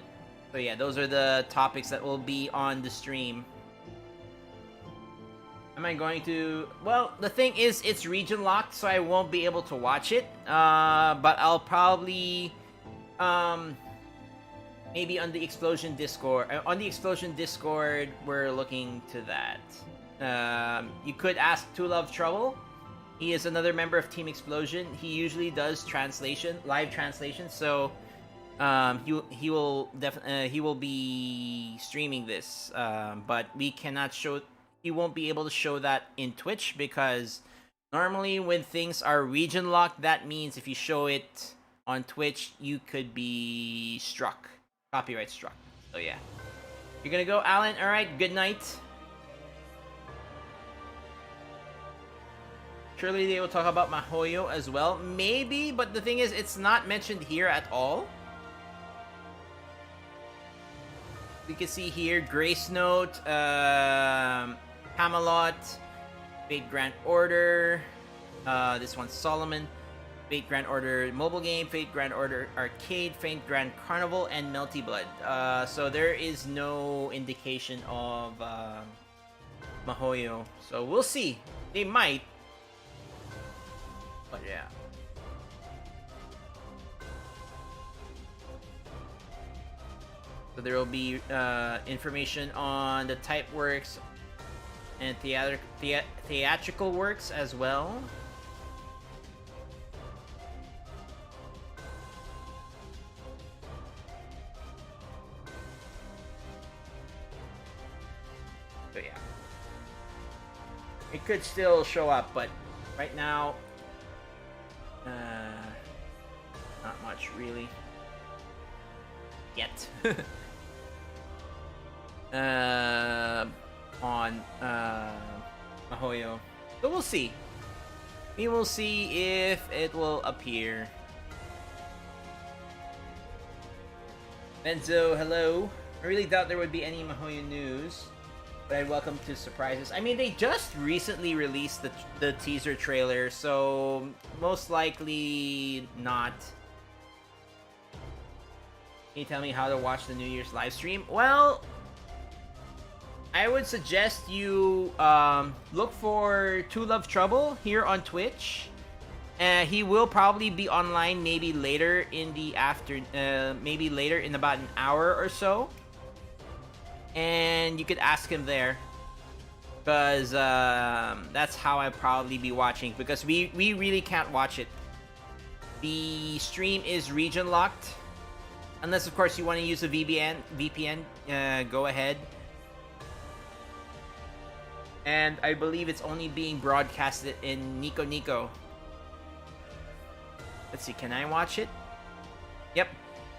So yeah, those are the topics that will be on the stream. Am I going to... Well, the thing is, it's region locked, so I won't be able to watch it. But I'll probably... maybe on the Explosion Discord. On the Explosion Discord, we're looking to that. You could ask To Love Trouble. He is another member of Team Explosion. He usually does live translation. So he will be streaming this. But we cannot show. He won't be able to show that in Twitch because normally when things are region locked, that means if you show it on Twitch, you could be struck, copyright struck. So yeah, you're gonna go, Alan. All right, good night. Surely they will talk about Mahoyo as well. Maybe, but the thing is, it's not mentioned here at all. You can see here Grace Note, Camelot, Fate Grand Order, this one's Solomon, Fate Grand Order mobile game, Fate Grand Order arcade, Fate Grand Carnival, and Melty Blood. So there is no indication of Mahoyo. So we'll see. They might. But yeah. So there will be information on the type works and theatrical works as well. So yeah. It could still show up, but right now, not much really. Yet. On Mahoyo. So we'll see. We will see if it will appear. Benzo, hello. I really doubt there would be any Mahoyo news, but I'd welcome to surprises. I mean, they just recently released the teaser trailer, so most likely not. Can you tell me how to watch the New Year's live stream? Well, I would suggest you look for Two Love Trouble here on Twitch. He will probably be online maybe later in the maybe later in about an hour or so. And you could ask him there. Because that's how I'd probably be watching. Because we really can't watch it. The stream is region locked. Unless, of course, you want to use a VPN, go ahead. And I believe it's only being broadcasted in Nico Nico. Let's see, can I watch it? Yep.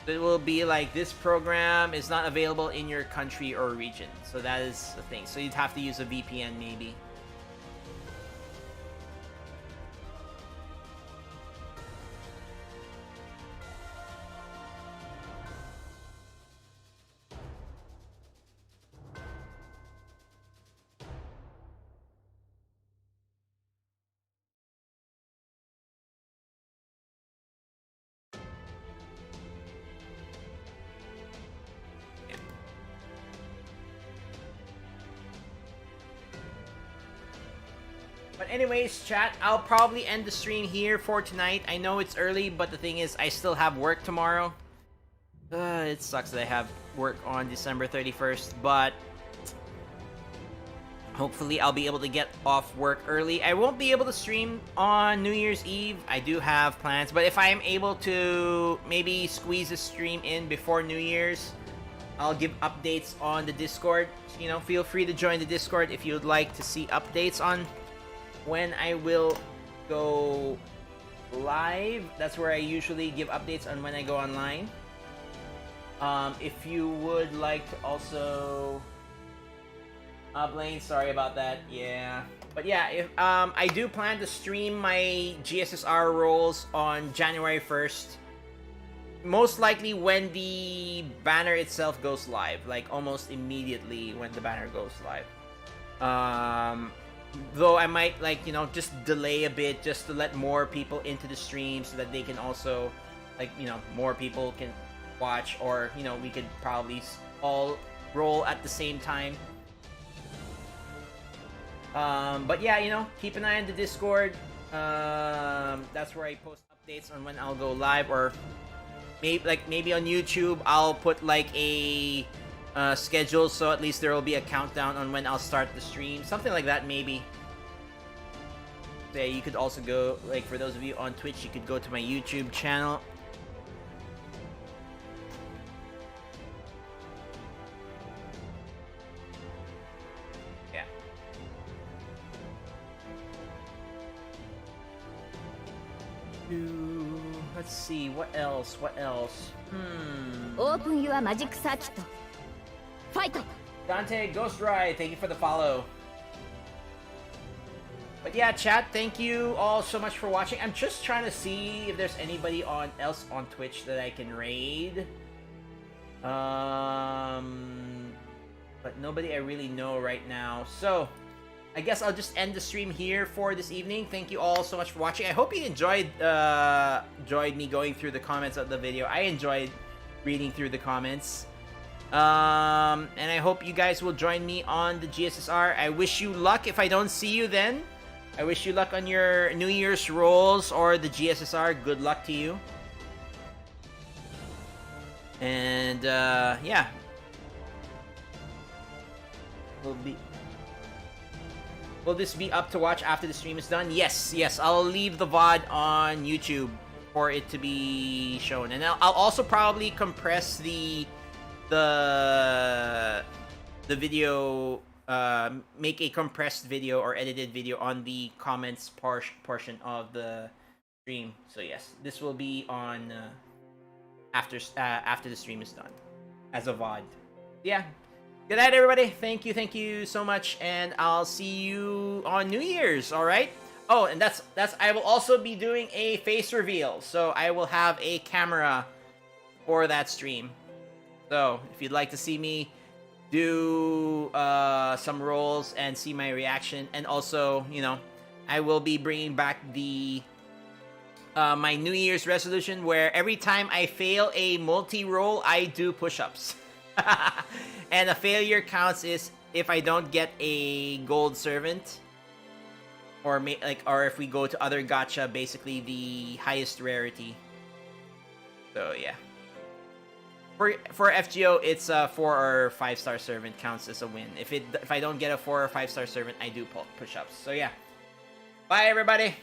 It will be like, this program is not available in your country or region. So that is the thing. So you'd have to use a VPN maybe. But anyways, chat, I'll probably end the stream here for tonight. I know it's early, but the thing is, I still have work tomorrow. It sucks that I have work on December 31st, but hopefully I'll be able to get off work early. I won't be able to stream on New Year's Eve. I do have plans, but if I am able to maybe squeeze a stream in before New Year's, I'll give updates on the Discord. You know, feel free to join the Discord if you'd like to see updates on when I will go live. That's where I usually give updates on when I go online. If you would like to also... Blaine, sorry about that. Yeah. But yeah, if I do plan to stream my GSSR rolls on January 1st. Most likely when the banner itself goes live. Like, almost immediately when the banner goes live. Though I might, like, you know, just delay a bit just to let more people into the stream so that they can also, like, you know, more people can watch, or, you know, we could probably all roll at the same time. But yeah, you know, keep an eye on the Discord. That's where I post updates on when I'll go live, or maybe on YouTube I'll put like a schedule, so at least there will be a countdown on when I'll start the stream, something like that maybe. So yeah, you could also go, like, for those of you on Twitch, you could go to my YouTube channel. Yeah. Let's see, what else? Open your magic circuit. Fight! Dante Ghost Ride, thank you for the follow. But yeah, chat, thank you all so much for watching. I'm just trying to see if there's anybody else on Twitch that I can raid. but nobody I really know right now. So I guess I'll just end the stream here for this evening. Thank you all so much for watching. I hope you enjoyed me going through the comments of the video. I enjoyed reading through the comments. And I hope you guys will join me on the GSSR. I wish you luck if I don't see you then. I wish you luck on your New Year's rolls or the GSSR. Good luck to you. And yeah. Will this be up to watch after the stream is done? Yes. I'll leave the VOD on YouTube for it to be shown. And I'll also probably compress the video, make a compressed video or edited video on the comments portion of the stream. So yes, this will be on after the stream is done as a VOD. Yeah. Good night, everybody. Thank you so much, and I'll see you on New Year's. All right. Oh, and that's. I will also be doing a face reveal, so I will have a camera for that stream. So if you'd like to see me do some rolls and see my reaction, and also, you know, I will be bringing back the my New Year's resolution, where every time I fail a multi-roll, I do push-ups. And a failure counts is if I don't get a gold servant, or or if we go to other gacha, basically the highest rarity. So yeah. For FGO, it's a 4 or 5-star servant counts as a win. If I don't get a 4 or 5-star servant, I do push-ups. So yeah. Bye everybody.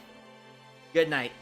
Good night.